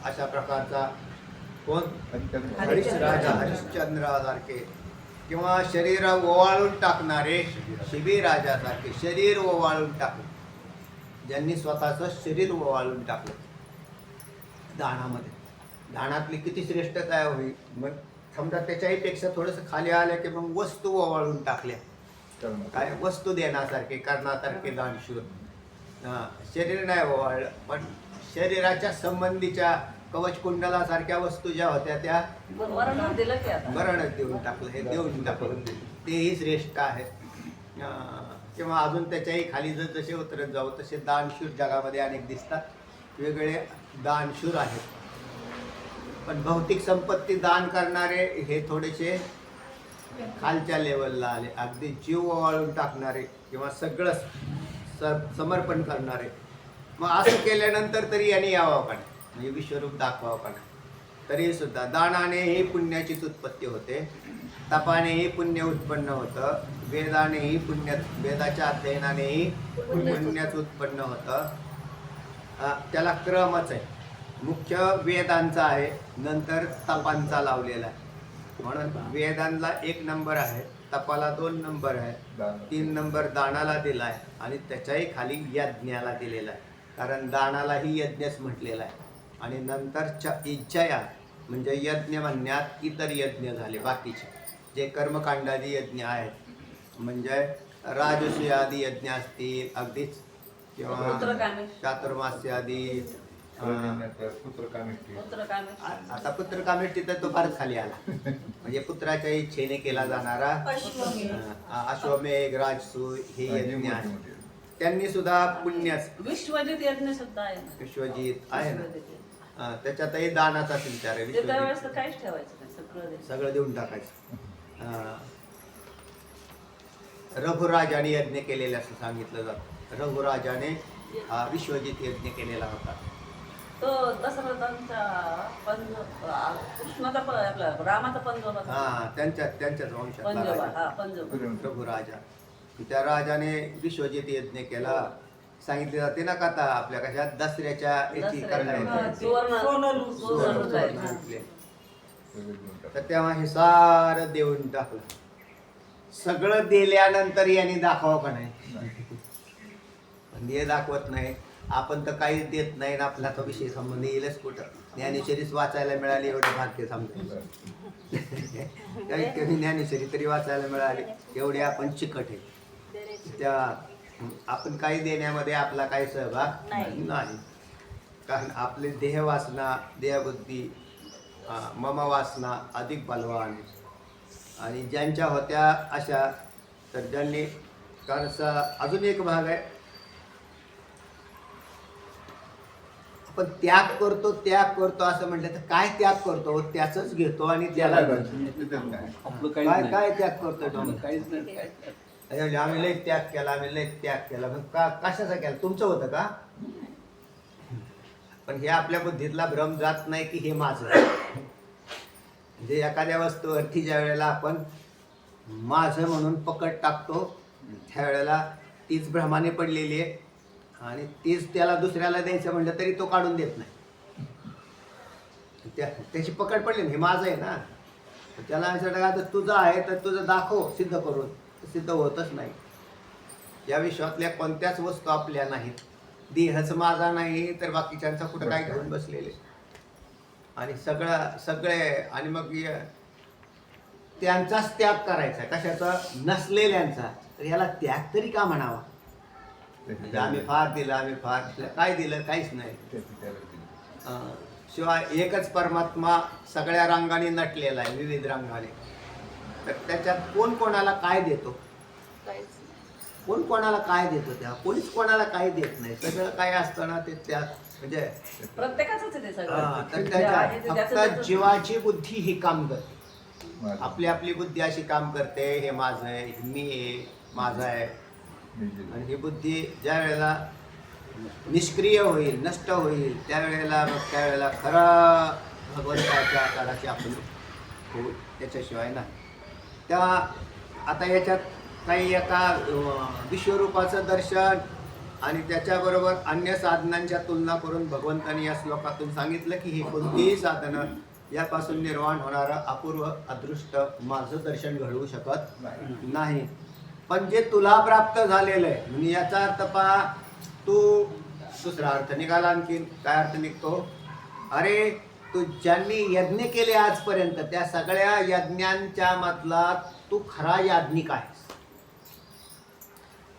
अशा प्रकारचा कोण हरिश राजा हरिश्चंद्रासारखे किंवा शरीर ओवाळून टाकणारे शिबिराजासारखे शरीर ओवाळून टाकले, ज्यांनी स्वतःचं शरीर ओवाळून टाकलं दानामध्ये. दानातली किती श्रेष्ठता होईल. मग समजा त्याच्याही पेक्षा थोडंसं खाली आलं की मग वस्तू ओवाळून टाकल्या, काय वस्तू देण्यासारखे करण्यासारखे दानशूर. शरीर नाही ओवाळलं, पण शरीराच्या संबंधीच्या कवच कुंडलासारख्या वस्तू ज्या होत्या त्या वरण दिलं की आता मरणच देऊन टाकलं, हे देऊन टाकलं, तेही श्रेष्ठ आहे. किंवा अजून त्याच्याही खाली जर जसे उतरत जाऊ तसे दानशूर जगामध्ये अनेक दिसतात, वेगळे दानशूर आहेत. पण भौतिक संपत्ती दान करणारे हे थोडेसे खालच्या लेवलला आले. अगदी जीव ओवाळून टाकणारे किंवा सगळं समर्पण करणारे. मग असं केल्यानंतर तरी यांनी यावं का नाही, म्हणजे विश्वरूप दाखवावं का नाही. तरी सुद्धा दानानेही पुण्याचीच उत्पत्ती होते, तपानेही पुण्य उत्पन्न होतं, वेदानेही पुण्य, वेदाच्या अध्ययनानेही पुण्याच उत्पन्न होतं. त्याला क्रमच आहे. मुख्य वेदांचा आहे, नंतर तपांचा लावलेला आहे. म्हणून वेदांना 1 नंबर आहे, तपाला 2 नंबर आहे, 3 नंबर दानाला दिला आहे आणि त्याच्याही खाली यज्ञाला दिलेला आहे. कारण दानालाही यज्ञच म्हटलेला आहे. आणि नंतरच्या इच्छया म्हणजे यज्ञ म्हणण्यात इतर यज्ञ झाले बाकीचे जे कर्मकांडादी यज्ञ आहेत, म्हणजे राजसूय आदी यज्ञ असतील अगदीच, किंवा चातुर्मास्यादी. आता पुत्रकामेष्टी तर तो फारच खाली आला. म्हणजे पुत्राच्या इच्छेने केला जाणारा अश्वमेघ राजसूय हे यज्ञ आहे. त्यांनी सुद्धा पुण्याच विश्वजित यज्ञ सुद्धा आहे ना. विश्वजित आहे ना, त्याच्यातही दानाचाच विचार आहे. ते त्यावेळेस तर काहीच ठेवायचं नाही, सगळं देऊन टाकायचं. रघुराजाने यज्ञ केलेले असं सांगितलं जातं. रघुराजाने हा विश्वजित यज्ञ केलेला होता. तो दशरथांचा कृष्णाचा आपला रामाचा पंजोबा. त्यांच्याच वंशात रघुराजा. त्या राजाने विश्वजित यज्ञ केला. सांगितले जाते ना कथा आपल्या कशात दसऱ्याच्या याची तर तेव्हा हे सारं देऊन टाकलं. सगळं दिल्यानंतर यांनी दाखवावं का नाही, हे दाखवत नाही. आपण तर काहीच देत नाही ना, आपला तो विषय संबंध येईलच कुठं. ज्ञानेश्वरीच वाचायला मिळाली एवढं भाग्य समजायचं. कमीत कमी ज्ञानेश्वरी तरी वाचायला मिळाली, एवढे आपण चिकट आहे. त्या आपण काही देण्यामध्ये आपला काही सहभाग नाही. कारण आपले देहवासना, देहबुद्धी, मम वासना अधिक बलवान. आणि ज्यांच्या होत्या अशा, तर ज्यांनी, कारण अजून एक भाग आहे, आपण त्याग करतो असं म्हटलं तर काय त्याग करतो, त्याच घेतो आणि त्याला काय त्याग करतो. काहीच नाही. आम्ही लय त्याग केला, मग कशाचा केला, तुमचं होतं का. पण हे आपल्या बुद्धीतला भ्रम जात नाही की हे माझं. म्हणजे एखाद्या वस्तूवरती ज्या वेळेला आपण माझं म्हणून पकड टाकतो त्यावेळेला तीच भ्रमाने पडलेली आहे आणि तीच त्याला दुसऱ्याला द्यायचं म्हटलं तरी तो काढून देत नाही. त्याची पकड पडली, हे माझं आहे ना. त्याला असं टाका तर तुझं आहे तर तुझं दाखव सिद्ध करून, सिद्ध होतच नाही. या विश्वातल्या कोणत्याच वस्तू आपल्या नाहीत. देहच माझा नाही तर बाकीच्यांचा कुठं काय घेऊन बसलेले आणि सगळे. आणि मग त्यांचाच त्याग करायचा, कशाचा, नसलेल्यांचा. तर याला त्याग तरी का म्हणावा. आम्ही फार दिलं, काय दिलं, काहीच नाही. शिवाय एकच परमात्मा सगळ्या रंगाने नटलेला आहे, विविध रंगाने. तर त्याच्यात कोण कोणाला काय देतो, कोण कोणाला काय देतो, त्या कोणीच कोणाला काय देत नाही. सगळं काय असताना ते त्या म्हणजे प्रत्येकाचंच आहे ते सगळं. तर त्याच्या फक्त जीवाची बुद्धी ही काम करते. आपली आपली बुद्धी अशी काम करते, हे माझं आहे, मी आहे, माझं आहे. आणि ही बुद्धी ज्या वेळेला निष्क्रिय होईल, नष्ट होईल, त्यावेळेला खरा भगवंताच्या आकाराची आपण होऊ, त्याच्याशिवाय ना. तेव्हा आता याच्यात काही एका विश्वरूपाचं दर्शन आणि त्याच्याबरोबर अन्य साधनांच्या तुलना करून भगवंतांनी या श्लोकातून सांगितलं की ही कोणतीही साधनं यापासून निर्माण होणारं अपूर्व अदृष्ट माझं दर्शन घडवू शकत नाही. पण जे तुला प्राप्त झालेलं आहे म्हणजे याचा अर्थ पहा, तू दुसरा अर्थ निघाला. आणखीन काय अर्थ निघतो? अरे तू ज्यांनी यज्ञ केले आजपर्यंत त्या सगळ्या यज्ञांच्या मधला तू खरा याज्ञिक आहेस.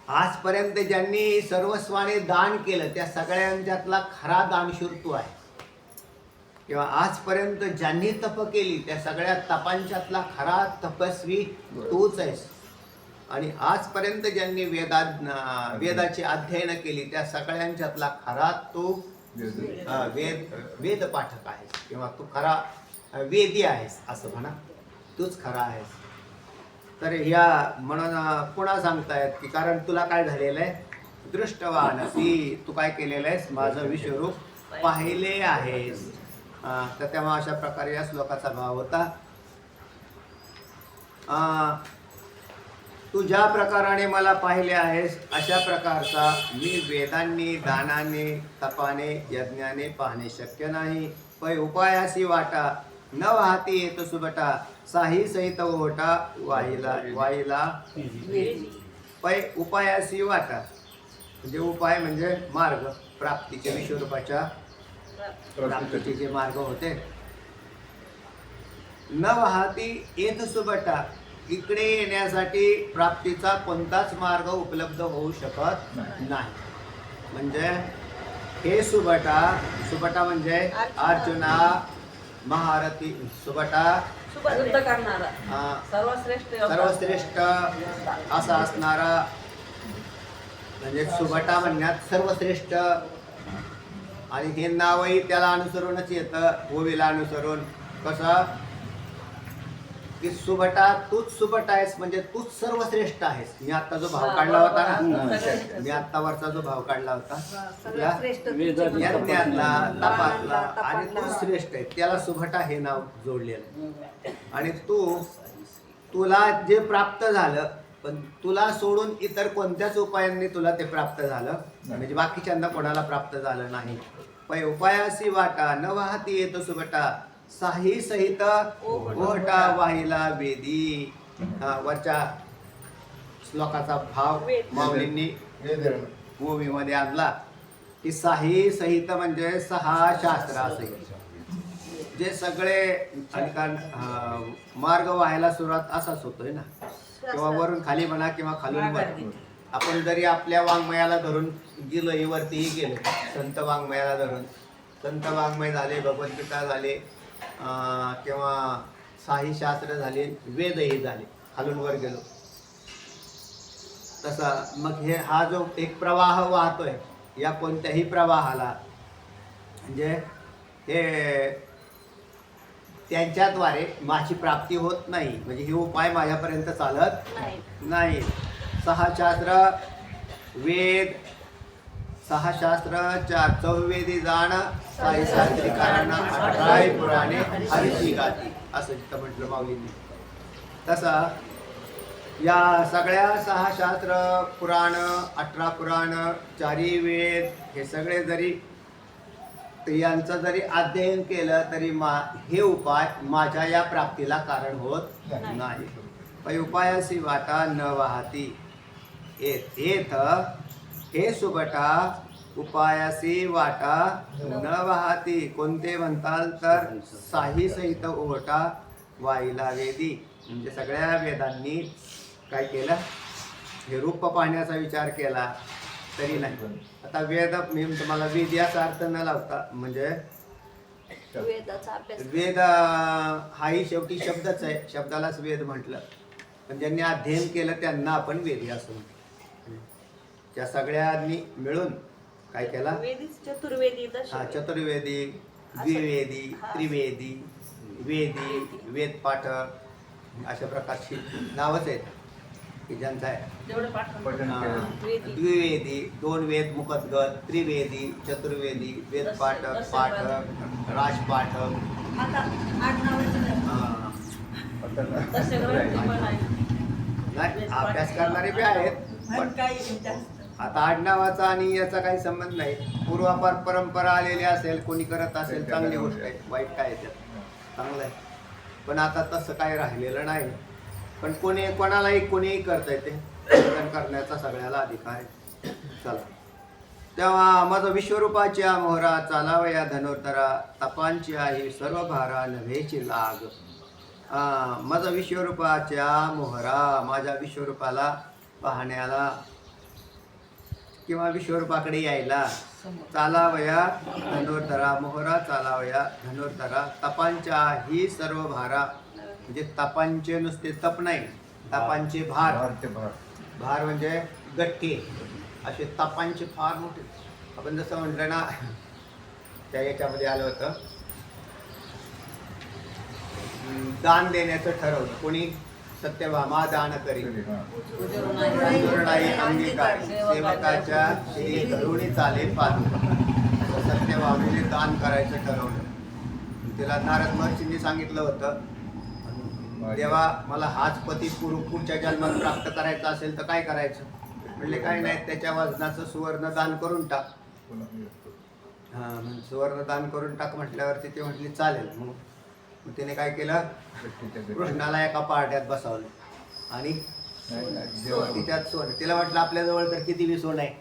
आजपर्यंत ज्यांनी सर्वस्वाने दान केलं त्या सगळ्यांच्यातला खरा दानशूर तू आहे. किंवा आजपर्यंत ज्यांनी तप केली त्या सगळ्या तपांच्यातला खरा तपस्वी तूच आहेस. आणि आजपर्यंत ज्यांनी वेदाची अध्ययन केली त्या सगळ्यांच्यातला खरा तू वेद पाठक आहेस किंवा तू खरा वेदी आहेस असं म्हणा. तूच खरा आहेस. तर ह्या म्हणून पुन्हा सांगतायत की कारण तुला काय झालेलं आहे? दृष्टवानसी, तू काय केलेलं आहेस? माझं विश्वरूप पाहिले आहेस. तर तेव्हा अशा प्रकारे या श्लोकाचा भाव होता. तू ज्या प्रकाराने मला पाहिले आहेस अशा प्रकारचा मी वेदांनी, दानाने, तपाने, यज्ञाने पाहणे शक्य नाही. पै उपायासी वाटा न वाहती येत सुबटा साही सहित ओटा वाईला पै उपायासी वाटा म्हणजे उपाय म्हणजे मार्ग प्राप्तीचे, विश्वरूपाच्या प्राप्तीचे जे मार्ग होते. न वाहती येत सुबटा, इकडे येण्यासाठी प्राप्तीचा कोणताच मार्ग उपलब्ध होऊ शकत नाही. म्हणजे हे सुबटा, सुबटा म्हणजे अर्जुना महारथी, सुबटा युद्ध करणारा सर्वश्रेष्ठ असा असणारा म्हणजे सुबटा म्हणण्यात सर्वश्रेष्ठ. आणि हे नावही त्याला अनुसरूनच येतं, ओवीला अनुसरून. कसं की सुबटा तूच सुबट आहेस म्हणजे तूच सर्वश्रेष्ठ आहेस. मी आता जो भाव काढला होता ना, मी आता वरचा जो भाव काढला होता यज्ञातला, तपातला आणि तू श्रेष्ठ आहे त्याला सुबटा हे नाव जोडलेलं. आणि तुला जे प्राप्त झालं पण तुला सोडून इतर कोणत्याच उपायांनी तुला ते प्राप्त झालं म्हणजे बाकीच्यांना कोणाला प्राप्त झालं नाही. पै उपायासी वाटा न वाहती येत सुबटा साही सहित ओहटा वाहिला वेदी. वरच्या श्लोकाचा भाव माऊलींनी भूमीमध्ये आणला की साही सहित म्हणजे 6 शास्त्रासहित जे सगळे. आणि कारण मार्ग व्हायला सुरुवात असाच होतोय ना, किंवा वरून खाली म्हणा किंवा खालून वर. आपण जरी आपल्या वाङ्मयाला धरून गेलोही वरतीही गेलो, संत वाङ्मयाला धरून संत वाङ्मय झाले, भगवद्गीता झाले किंवा साही शास्त्र झाले, वेदही झाले, खालून वर गेलो तसा. मग हा जो एक प्रवाह वाहतोय या कोणत्याही प्रवाहाला म्हणजे हे त्यांच्याद्वारे माझी प्राप्ती होत नाही. म्हणजे हे उपाय माझ्यापर्यंत चालत नाही. 6 शास्त्र वेद, 6 शास्त्र 4 चौवेदी जाण, 6 शास्त्री कारण 18 पुराणे हरिची गाती असं जिथं म्हटलं माऊलींनी. तसं या सगळ्या 6 शास्त्र पुराण, 18 पुराण, 4 वेद हे सगळे जरी यांचं जरी अध्ययन केलं तरी हे उपाय माझ्या या प्राप्तीला कारण होत नाही. पै उपायासी वाटा न वाहती येत हे सुबटा उपायासी वाटा न वाहती. कोणते म्हणताल तर साही सहित ओहटा वाईला वेदी. म्हणजे सगळ्या वेदांनी काय केलं? हे रूप पाहण्याचा विचार केला तरी नाही. आता वेद मी तुम्हाला वेद याचा अर्थ न लावता म्हणजे वेद हाही शेवटी शब्दच आहे, शब्दालाच वेद म्हटलं. पण ज्यांनी अध्ययन केलं त्यांना आपण वेदी असं म्हणतो. त्या सगळ्यांनी मिळून काय केला? चतुर्वेदी, चतुर्वेदी, द्विवेदी, त्रिवेदी, वेदी, वेदपाठक अशा प्रकारची नावच आहेत की ज्यांचा आहे. द्विवेदी 2 वेद मुखद्गत, त्रिवेदी, चतुर्वेदी, वेदपाठक, पाठक, राजपाठक. नाही अभ्यास करणारे बी आहेत पण आता आडनावाचा आणि याचा काही संबंध नाही. पूर्वापार परंपरा आलेली असेल, कोणी करत असेल चांगली गोष्ट आहे, वाईट काय त्यात. चांगलं आहे. पण आता तसं काही राहिलेलं नाही. पण कोणालाही कोणीही करता येते, पूजन करण्याचा सगळ्याला अधिकार आहे. चला, तेव्हा मज विश्वरूपाच्या मोहरा चालावया धनुर्धरा, तपांची आहे सर्व भारा नभेची लाग. मज विश्वरूपाच्या मोहरा, माझ्या विश्वरूपाला पाहण्याला किंवा विश्वरूपाकडे यायला, चालावया धनुर्धरा, मोहरा चालावया धनुर्धरा, तपांच्या ही सर्व भारा, म्हणजे तपांचे नुसते तप नाही, तपांचे भार. भार म्हणजे गट्टे, असे तपांचे फार मोठे. आपण जसं म्हटलं ना, त्या याच्यामध्ये आलं होतं, दान देण्याचं ठरवलं कोणी, सत्यभामा दान करी नाही अंगीकार, सेवकाच्या श्री धरुणी चाले पादुका. सत्यभामेने दान करायचं ठरवलं. तिला नारद महर्षींनी सांगितलं होतं, देवा मला हाच पती पुढच्या जन्मात प्राप्त करायचा असेल तर काय करायचं? म्हणले काय नाही, त्याच्या वजनाचं सुवर्ण दान करून टाक. सुवर्ण दान करून टाक म्हटल्यावरती ते म्हटली चालेल. मग तिने काय केलं, कृष्णाला एका पारड्यात बसवलं आणि तिच्यात सोनं. तिला म्हटलं आपल्याजवळ तर किती बी सोनं आहे,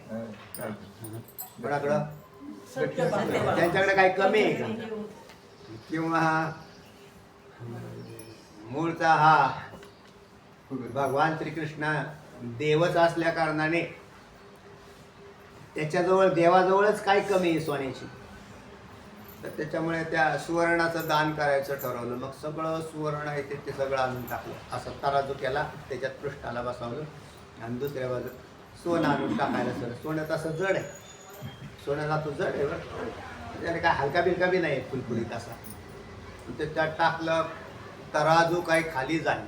कोणाकडं त्यांच्याकडे काही कमी आहे का? किंवा मूळचा हा भगवान श्रीकृष्ण देवच असल्या कारणाने त्याच्याजवळ, देवाजवळच काय कमी आहे सोन्याची, तर त्याच्यामुळे त्या सुवर्णाचं दान करायचं ठरवलं. मग सगळं सुवर्ण आहे ते सगळं आणून टाकलं, असं तराजू केला, त्याच्यात पृष्ठाला बसवलं आणि दुसऱ्या बाजू सोनं आणून टाकायला. सर सोनं तसं जड आहे, सोन्याला तो जड आहे बरं, त्याने काय हलका बिलका बी नाही फुलफुलीत असा. त्याच्यात टाकलं, तराजू काही खाली झालं.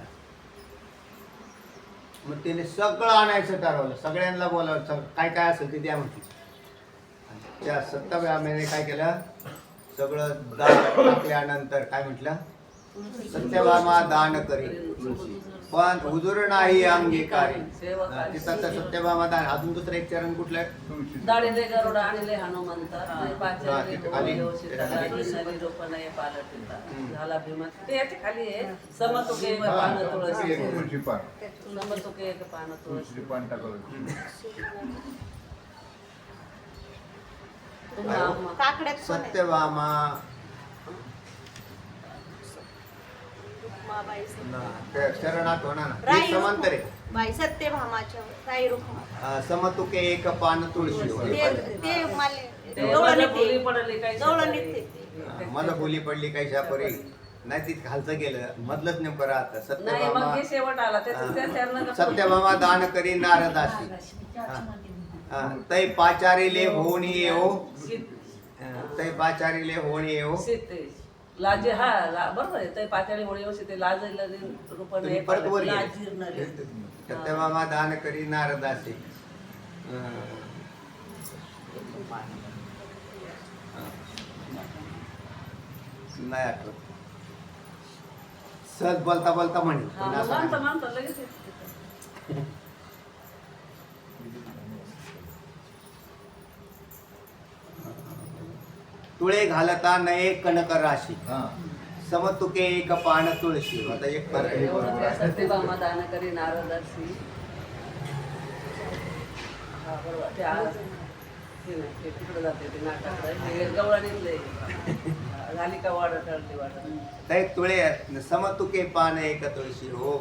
मग त्याने सगळं आणायचं ठरवलं, सगळ्यांना बोलावलं, काय काय असेल ते द्या म्हटलं. त्या सत्यभामेने काय केलं, सगळं दान टाकल्यानंतर काय म्हटलं, सत्यभामा दान करी पण हुजूर नाही अंगीकारी. तिथं तर सत्यभामा दान. अजून दुसरं एक चरण कुठलं आहे, दाढीले गरुड आणले हनुमंत, पाचारी तिथं खाली. रोपण पालटिता झाला भीमा. ते याच्या खाली आहे, समतुके पान तुळशी, समतुके पान तुळशी. काकड्यात पण आहे. सत्यभामा रुक्माबाई ना, त्या चरणात होणार ना, राई ते समांतर आहे. बाई सत्यभामाच्या राई रुक्मा. समतुके एक पान तुळशी. ते माले ते एवढं माझ्या निघते. बोली पडली काही जवळं शेजारी. निघते. मला बोली पडली काही शापरी नाही, ती खालचं गेलं, मधलंच नेमकं राहतं. नाही, मग सत्यभामा हे शेवट आला त्याचं त्या चरणाचं सत्यभामा दान करी नारदाशी, तै पाचारिले होऊन येऊ, तै पाचारिले होऊन येऊ. सीते लाजे हा बरोबर आहे. ते पाचाळी होळी वर्षी ते लाज रूपाने तुम्ही परत वर गेले. लाजीर्ण सत्यभामा दान करी नारदाशी. नाही आठवत, सहज बोलता बोलता म्हणे पण असं मानता नाही. मानता लगेच येते. तुळे घालता नये कनक राशी, समतुके एक पान तुळशी. आता एक पान हे बरोबर आहे. सत्यभामा दान करी नारदासी. हा बरोबर. ते ते नाही, ते तिकडे जाते ते नाटक गवळणीतले झाली का वाढ ठरली वाढ. तै तुळे समतुके पान एक तुळशी हो,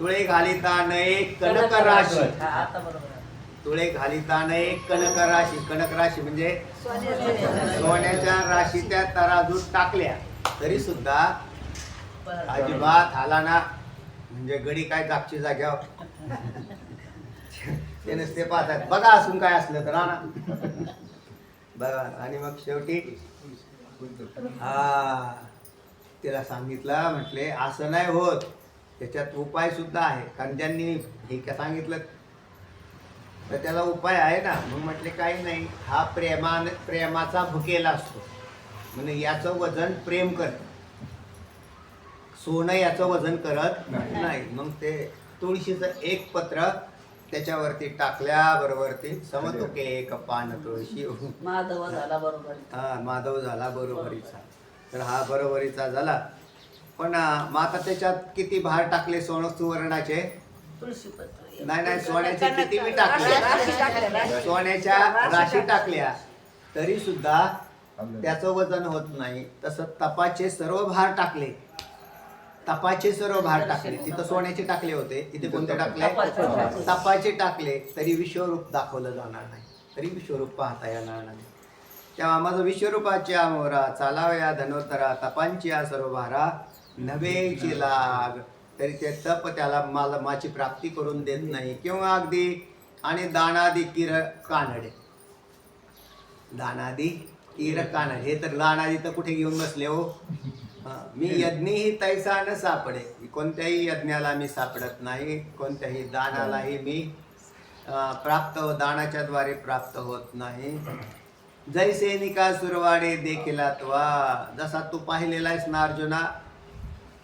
तुळे घालिता नये कनक राशी. हा, आता बरोबर आहे. तुळे घालिता नये कनक राशी. कनक राशी म्हणजे सोन्याच्या राशी त्या तराजूत टाकल्या तरी सुद्धा अजिबात हाला ना, म्हणजे गडी काय जागची जाग्यावर ते नसते पाहतात. बघा असून काय असलं तर ना बघा. आणि मग शेवटी हा तिला सांगितलं, म्हटले असं नाही होत, त्याच्यात उपाय सुद्धा आहे. कारण ज्यांनी हे का सांगितलं तर त्याला उपाय आहे ना. मग म्हटले काही नाही, हा प्रेमाचा भुकेला असतो, म्हणजे याचं वजन प्रेम करत, सोनं याचं वजन करत नाही. मग ते तुळशीचं एक पत्र त्याच्यावरती टाकल्याबरोबर ते समतुके एक पान तुळशी. माधव झाला बरोबर. हा माधव झाला बरोबरीचा. तर हा बरोबरीचा झाला. पण मग आता त्याच्यात किती भार टाकले सुवर्णाचे? तुळशीपत्र नाही सोन्याचे किती मी टाकले, सोन्याच्या राशी टाकल्या तरी सुद्धा त्याचं वजन होत नाही. तसं तपाचे सर्व भार टाकले, तपाचे सर्व भार टाकले. तिथं सोन्याचे टाकले होते, इथे कोणते टाकले? तपाचे टाकले. तरी विश्वरूप दाखवलं जाणार नाही, तरी विश्वरूप पाहता येणार नाही. तेव्हा माझं विश्वरूपाची आमोरा चालावया धनोतरा, तपांची या सर्व भारा नभेची लाग. तरी ते तप त्याला मला माझी प्राप्ती करून देत नाही. किंवा अगदी आणि दानादी किर कानडे, दानादी किर कानडे, हे तर दानादी तर कुठे घेऊन बसले हो. मी यज्ञही तैसा न सापडे, कोणत्याही यज्ञाला मी सापडत नाही, कोणत्याही दानालाही मी प्राप्त दानाच्या द्वारे प्राप्त होत नाही. जैसे निका सुरवाडे देखिला त्वा, जसा तू पाहिलेला आहेस ना अर्जुना,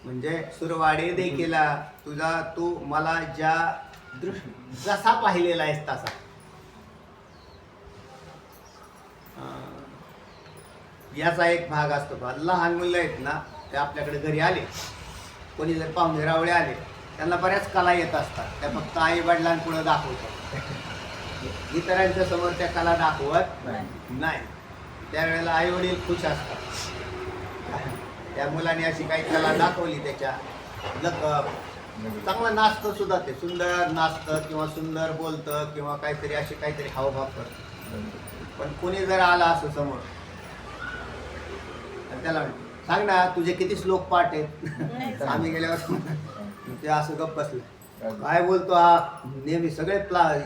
म्हणजे सुरवाडे देखिला तुझा, तू मला ज्या जसा पाहिलेला आहेस तसा. याचा एक भाग असतो बा. लहान मुलं आहेत ना, ते आपल्याकडे घरी आले, कोणी जर पाहुणे रावळे आले, त्यांना बऱ्याच कला येत असतात, त्या फक्त आई वडिलांपुढे दाखवतात, इतरांच्या समोर त्या कला दाखवत नाही. त्यावेळेला आई वडील खुश असतात. त्या मुलाने अशी काही कला दाखवली, त्याच्या चांगलं नाचतं सुद्धा, ते सुंदर नाचतं किंवा सुंदर बोलतं किंवा काहीतरी असे काहीतरी हावभाव करतं. पण कोणी जर आला असं समोर, त्याला सांग ना तुझे किती श्लोक पाठ आहेत, आम्ही गेल्यावर ते असं गप्प बसलं, काय बोलतो हा, नेहमी सगळे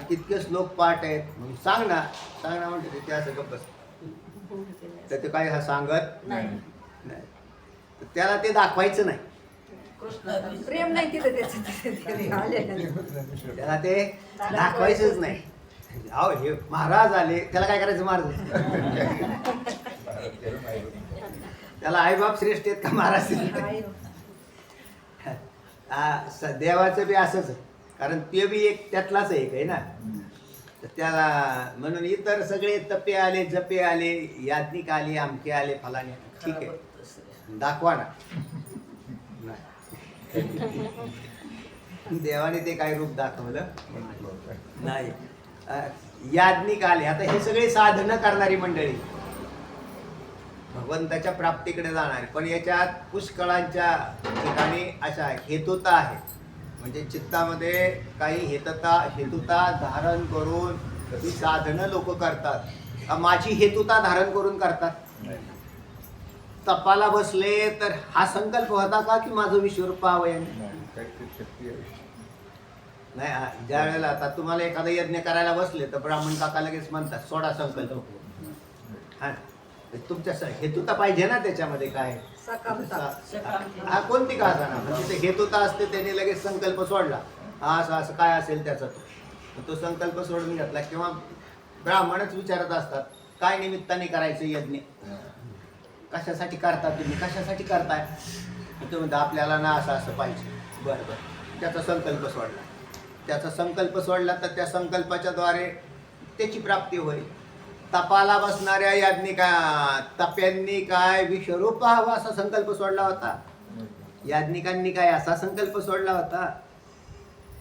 कितके श्लोक पाठ आहेत, सांग ना म्हणते ते असं गप्प बसलं. तर ते काही हा सांगत नाही, त्याला ते दाखवायचं नाही, प्रेम नाही तिथं त्याचं, त्याला ते दाखवायचंच नाही. अहो हे महाराज आले, त्याला काय करायचं? महाराज त्याला आईबाप श्रेष्ठ आहेत का महाराज? देवाचं बी असंच, कारण ते बी एक त्यातलाच एक आहे ना. तर त्याला म्हणून इतर सगळे तपे आले, जपे आले, याज्ञिक आले, आमके आले, फलाने, ठीक आहे, दाखवा ना. देवाने ते काय रूप दाखवलं नाही. याज्ञिक आले, आता हे सगळे साधनं करणारी मंडळी, भगवंताच्या प्राप्तीकडे जाणारे, पण याच्यात पुष्कळांच्या ठिकाणी अशा हेतुता आहे. म्हणजे चित्तामध्ये काही हेतुता धारण करून ही साधनं लोक करतात. माझी हेतुता धारण करून करतात. तपाला बसले तर हा संकल्प होता का की माझं विश्वरूप पाहावं? नाही, ज्या वेळेला आता तुम्हाला एखादा यज्ञ करायला बसले तर ब्राह्मण काका लगेच म्हणतात सोडा संकल्प. हा, तुमच्या हेतुता पाहिजे ना त्याच्यामध्ये, काय हा कोणती का असणार, म्हणजे हेतुता असते, त्याने लगेच संकल्प सोडला, हा असं असं काय असेल त्याचा तो संकल्प सोडून घेतला. किंवा ब्राह्मणच विचारत असतात काय निमित्ताने करायचं यज्ञ, कशासाठी करता तुम्ही, कशासाठी करताय? तो म्हणतो आपल्याला ना असं असं पाहिजे. बरं बरं, त्याचा संकल्प सोडला तर त्या संकल्पाच्या द्वारे त्याची प्राप्ती होईल. तपाला बसणाऱ्या याज्ञिका तप्यांनी काय विश्वरूप पाहावा असा संकल्प सोडला होता, याज्ञिकांनी काय असा संकल्प सोडला होता,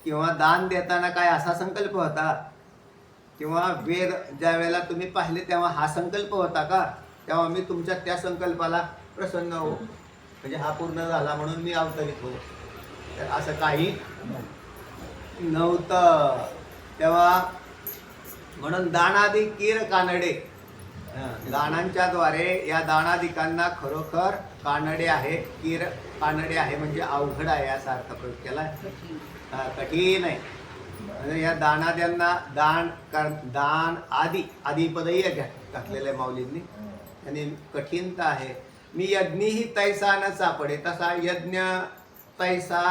किंवा दान देताना काय असा संकल्प होता, किंवा वेद ज्या वेळेला तुम्ही पाहिले तेव्हा हा संकल्प होता का, तेव्हा मी तुमच्या त्या संकल्पाला प्रसन्न हो, म्हणजे हा पूर्ण झाला म्हणून मी अवतरित हो. तर असं काही नव्हतं. तेव्हा म्हणून दानादी कीर कानडे, दानांच्या द्वारे या दानादिकांना खरोखर कानडे आहे, कीर कानडे आहे म्हणजे अवघड आहे असा अर्थ प्रयोग केला, कठीण आहे. म्हणजे या दानाद्यांना दान आदी पदही घातलेलं आहे माऊलींनी, आणि कठीणता आहे. मी यज्ञही तैसा न सापडे, तसा यज्ञ तैसा,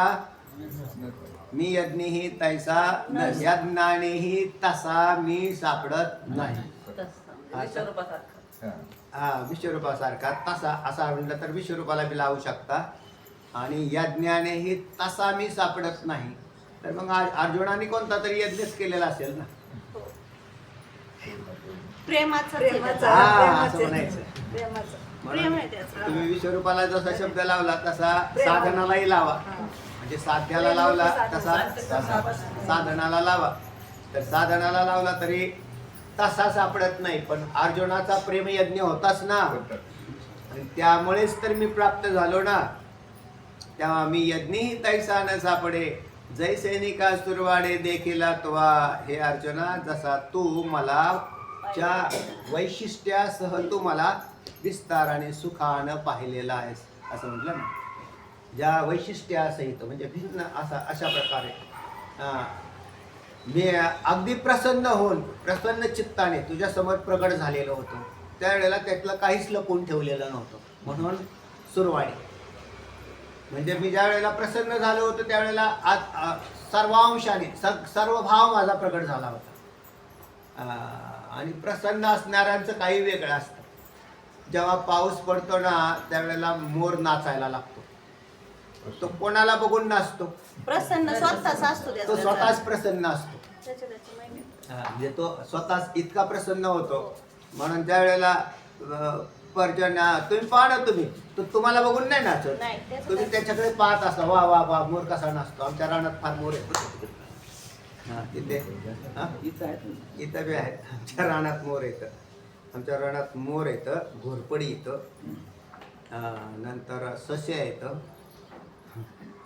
मी यज्ञही तैसा न, यज्ञानेही तसा मी सापडत नाही. हा, विश्वरूपासारखा तसा असा म्हणलं तर विश्वरूपाला बी लावू शकता. आणि यज्ञानेही तसा मी सापडत नाही, तर मग अर्जुनाने कोणता तरी यज्ञच केलेला असेल ना. प्रेमाचं प्रेमाचं असं म्हणायचं. प्रेमाचं प्रेम आहे त्याचं. तुम्ही विश्वरूपाला जसा शब्द लावला तसा साधनालाही लावा. म्हणजे साध्याला लावला तसा साधनाला लावा. तर साधनाला लावला तरी तसा सापडत नाही, पण अर्जुनाचा प्रेमयज्ञ होताच ना, आणि त्यामुळेच तर मी प्राप्त झालो ना. तेव्हा मी यज्ञही तैसा न सापडे, जय सैनिका सुरवाडे देखीला तुवा. हे अर्जुना, जसा तू मला च्या वैशिष्ट्यासह तू मला विस्ताराने सुखानं पाहिलेला आहेस, असं म्हटलं ना. ज्या वैशिष्ट्यासहित म्हणजे भिन्न अशा प्रकारे मी अगदी प्रसन्न होऊन प्रसन्न चित्ताने तुझ्या समोर प्रगट झालेलो होतो. त्यावेळेला त्यातलं काहीच लपवून ठेवलेलं नव्हतं, म्हणून सुरवाडी. म्हणजे मी ज्या वेळेला प्रसन्न झालो होतो त्यावेळेला सर्वांशाने सर्व भाव माझा प्रकट झाला होता. आणि प्रसन्न असणाऱ्यांचं काही वेगळं असतं. जेव्हा पाऊस पडतो ना त्यावेळेला मोर नाचायला लागतो. तो कोणाला बघून नाचतो? प्रसन्न स्वतःच असतो तो त्याचा. स्वतःच प्रसन्न असतो. त्याची माहिती. म्हणजे तो स्वतःच इतका प्रसन्न होतो. म्हणून ज्या वेळेला पर्जन्य तुम्ही पाहा ना, तुम्हाला बघून नाही नाचत, नाही, त्याचं तुम्ही त्याच्याकडे पाहत असा, वा वा वा मोर कसा नाचतो. आमच्या रानात फार मोर आहेत. तिथे इथं बी आहेत. आमच्या रानात मोर येतं. आमच्या रानात मोर येतं, घोरपडी येतं, नंतर ससे येतं,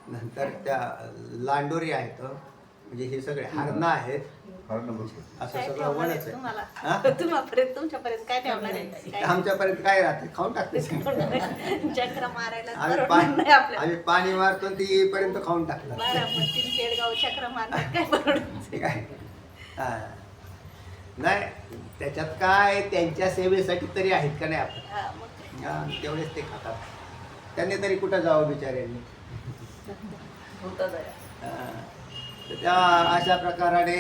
नंतर त्या लांडोरी आहेत, म्हणजे हे सगळे हरणं आहेत. असं काय सगळं ठेवणार वनच आहे आहे. तुम्हाला? तुमच्यापर्यंत काय ठेवणार आहे? आमच्यापर्यंत काय राहते? खाऊन टाकते. चक्र मारायला आम्ही परवडणार नाही आपल्याला. आम्ही पाणी मारतो आणि ती पर्यंत खाऊन टाकलं. बारामती पेडगाव चक्र मारण्यात काय परवडणार? ठीक आहे. नाही, त्याच्यात काय त्यांच्या सेवेसाठी तरी आहेत का नाही आपण? हा, मग तेवढेच ते खातात. त्यांनी तरी कुठं जावं बिचाऱ्यांनी? होतं दया. तर त्या अशा प्रकाराने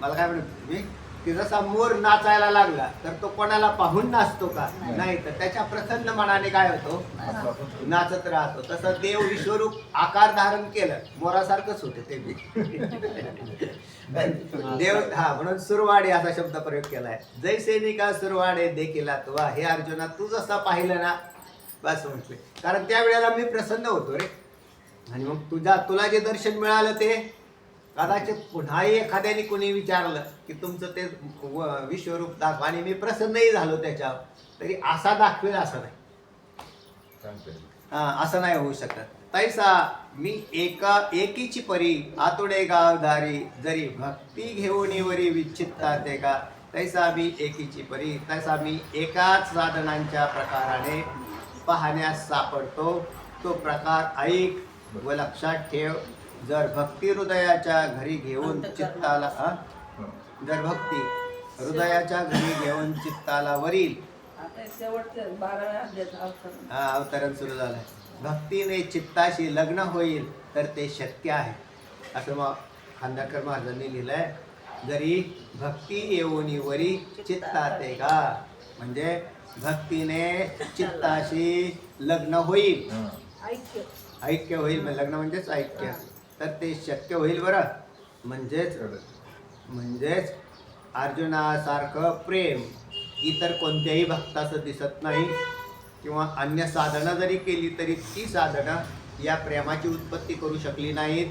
मला काय म्हणत मी की जसा मोर नाचायला लागला तर तो कोणाला पाहून नाचतो का? नाही, तर त्याच्या प्रसन्न मनाने काय होतो? नाचत राहतो. तसं देव विश्वरूप आकार धारण केलं, मोरासारखंच होते ते बी. देव म्हणून सुरवाडे असा शब्द प्रयोग केलाय. जय सैनिका सुरवाडे देखील तुवा. हे अर्जुना, तू जसा पाहिलं ना, बस म्हटले. कारण त्या वेळेला मी प्रसन्न होतो रे. आणि मग तुला जे दर्शन मिळालं ते कदाचित पुन्हाही एखाद्याने कोणी विचारलं की तुमचं ते विश्वरूप दाखवा, आणि मी प्रसन्नही झालो त्याच्यावर, तरी असा दाखवेल असं नाही. असं नाही होऊ शकत. तैसा मी एकीची परी आतुडे गावधारी, जरी भक्ती घेऊन वरी विच्छित्ता ते का. तैसा मी एकीची परी, तैसा मी एकाच साधनांच्या प्रकाराने पाहण्यास सापडतो. तो प्रकार ऐक व लक्षात ठेव. जर भक्ती हृदयाच्या घरी घेऊन चित्ताला जर भक्ती हृदयाच्या घरी घेऊन चित्ताला वरील. आता शेवटचे 12व्या अध्यायाचं अवतरण. अवतरण सुरू झालंय. भक्तीने चित्ताशी लग्न होईल तर ते शक्य आहे, असं मग खांडेकर महाराजांनी लिहिलंय. जरी भक्ती येऊन वरी चित्तात का, म्हणजे भक्तीने चित्ताशी लग्न होईल, ऐक्य होईल. लग्न म्हणजेच ऐक्य, तर ते शक्य होईल बरं. म्हणजेच अर्जुनासारखं प्रेम इतर कोणत्याही भक्ताचं दिसत नाही. किंवा अन्य साधनं जरी केली तरी ती साधनं या प्रेमाची उत्पत्ती करू शकली नाहीत.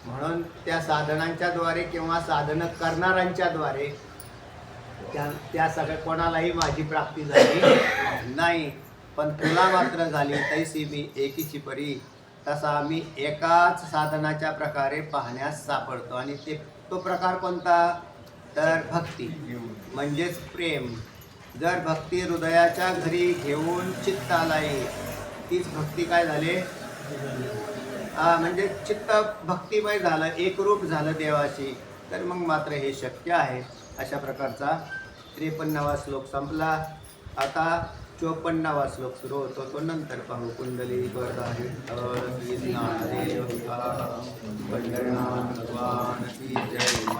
म्हणून त्या साधनांच्या द्वारे किंवा साधनं करणाऱ्यांच्या द्वारे त्या सगळ्या कोणालाही माझी प्राप्ती झाली नाही. पण तुला मात्र झाली. तैसी मी एकीची परी, तसा मी एकाच साधनाच्या प्रकारे पाहण्यास सापडतो. आणि तो प्रकार कोणता? तर भक्ती म्हणजेच प्रेम. जर भक्ती हृदयाच्या घरी घेऊन चित्ताला येईल, तीच भक्ती काय झाले? म्हणजे चित्त भक्तिमय झालं, एकरूप झालं देवाशी, तर मग मात्र हे शक्य आहे. अशा प्रकारचा 53वा श्लोक संपला. आता 54वा श्लोक सुरू होतो, तो नंतर पाहू. कुंडली पंढरनाथ भगवान की जय.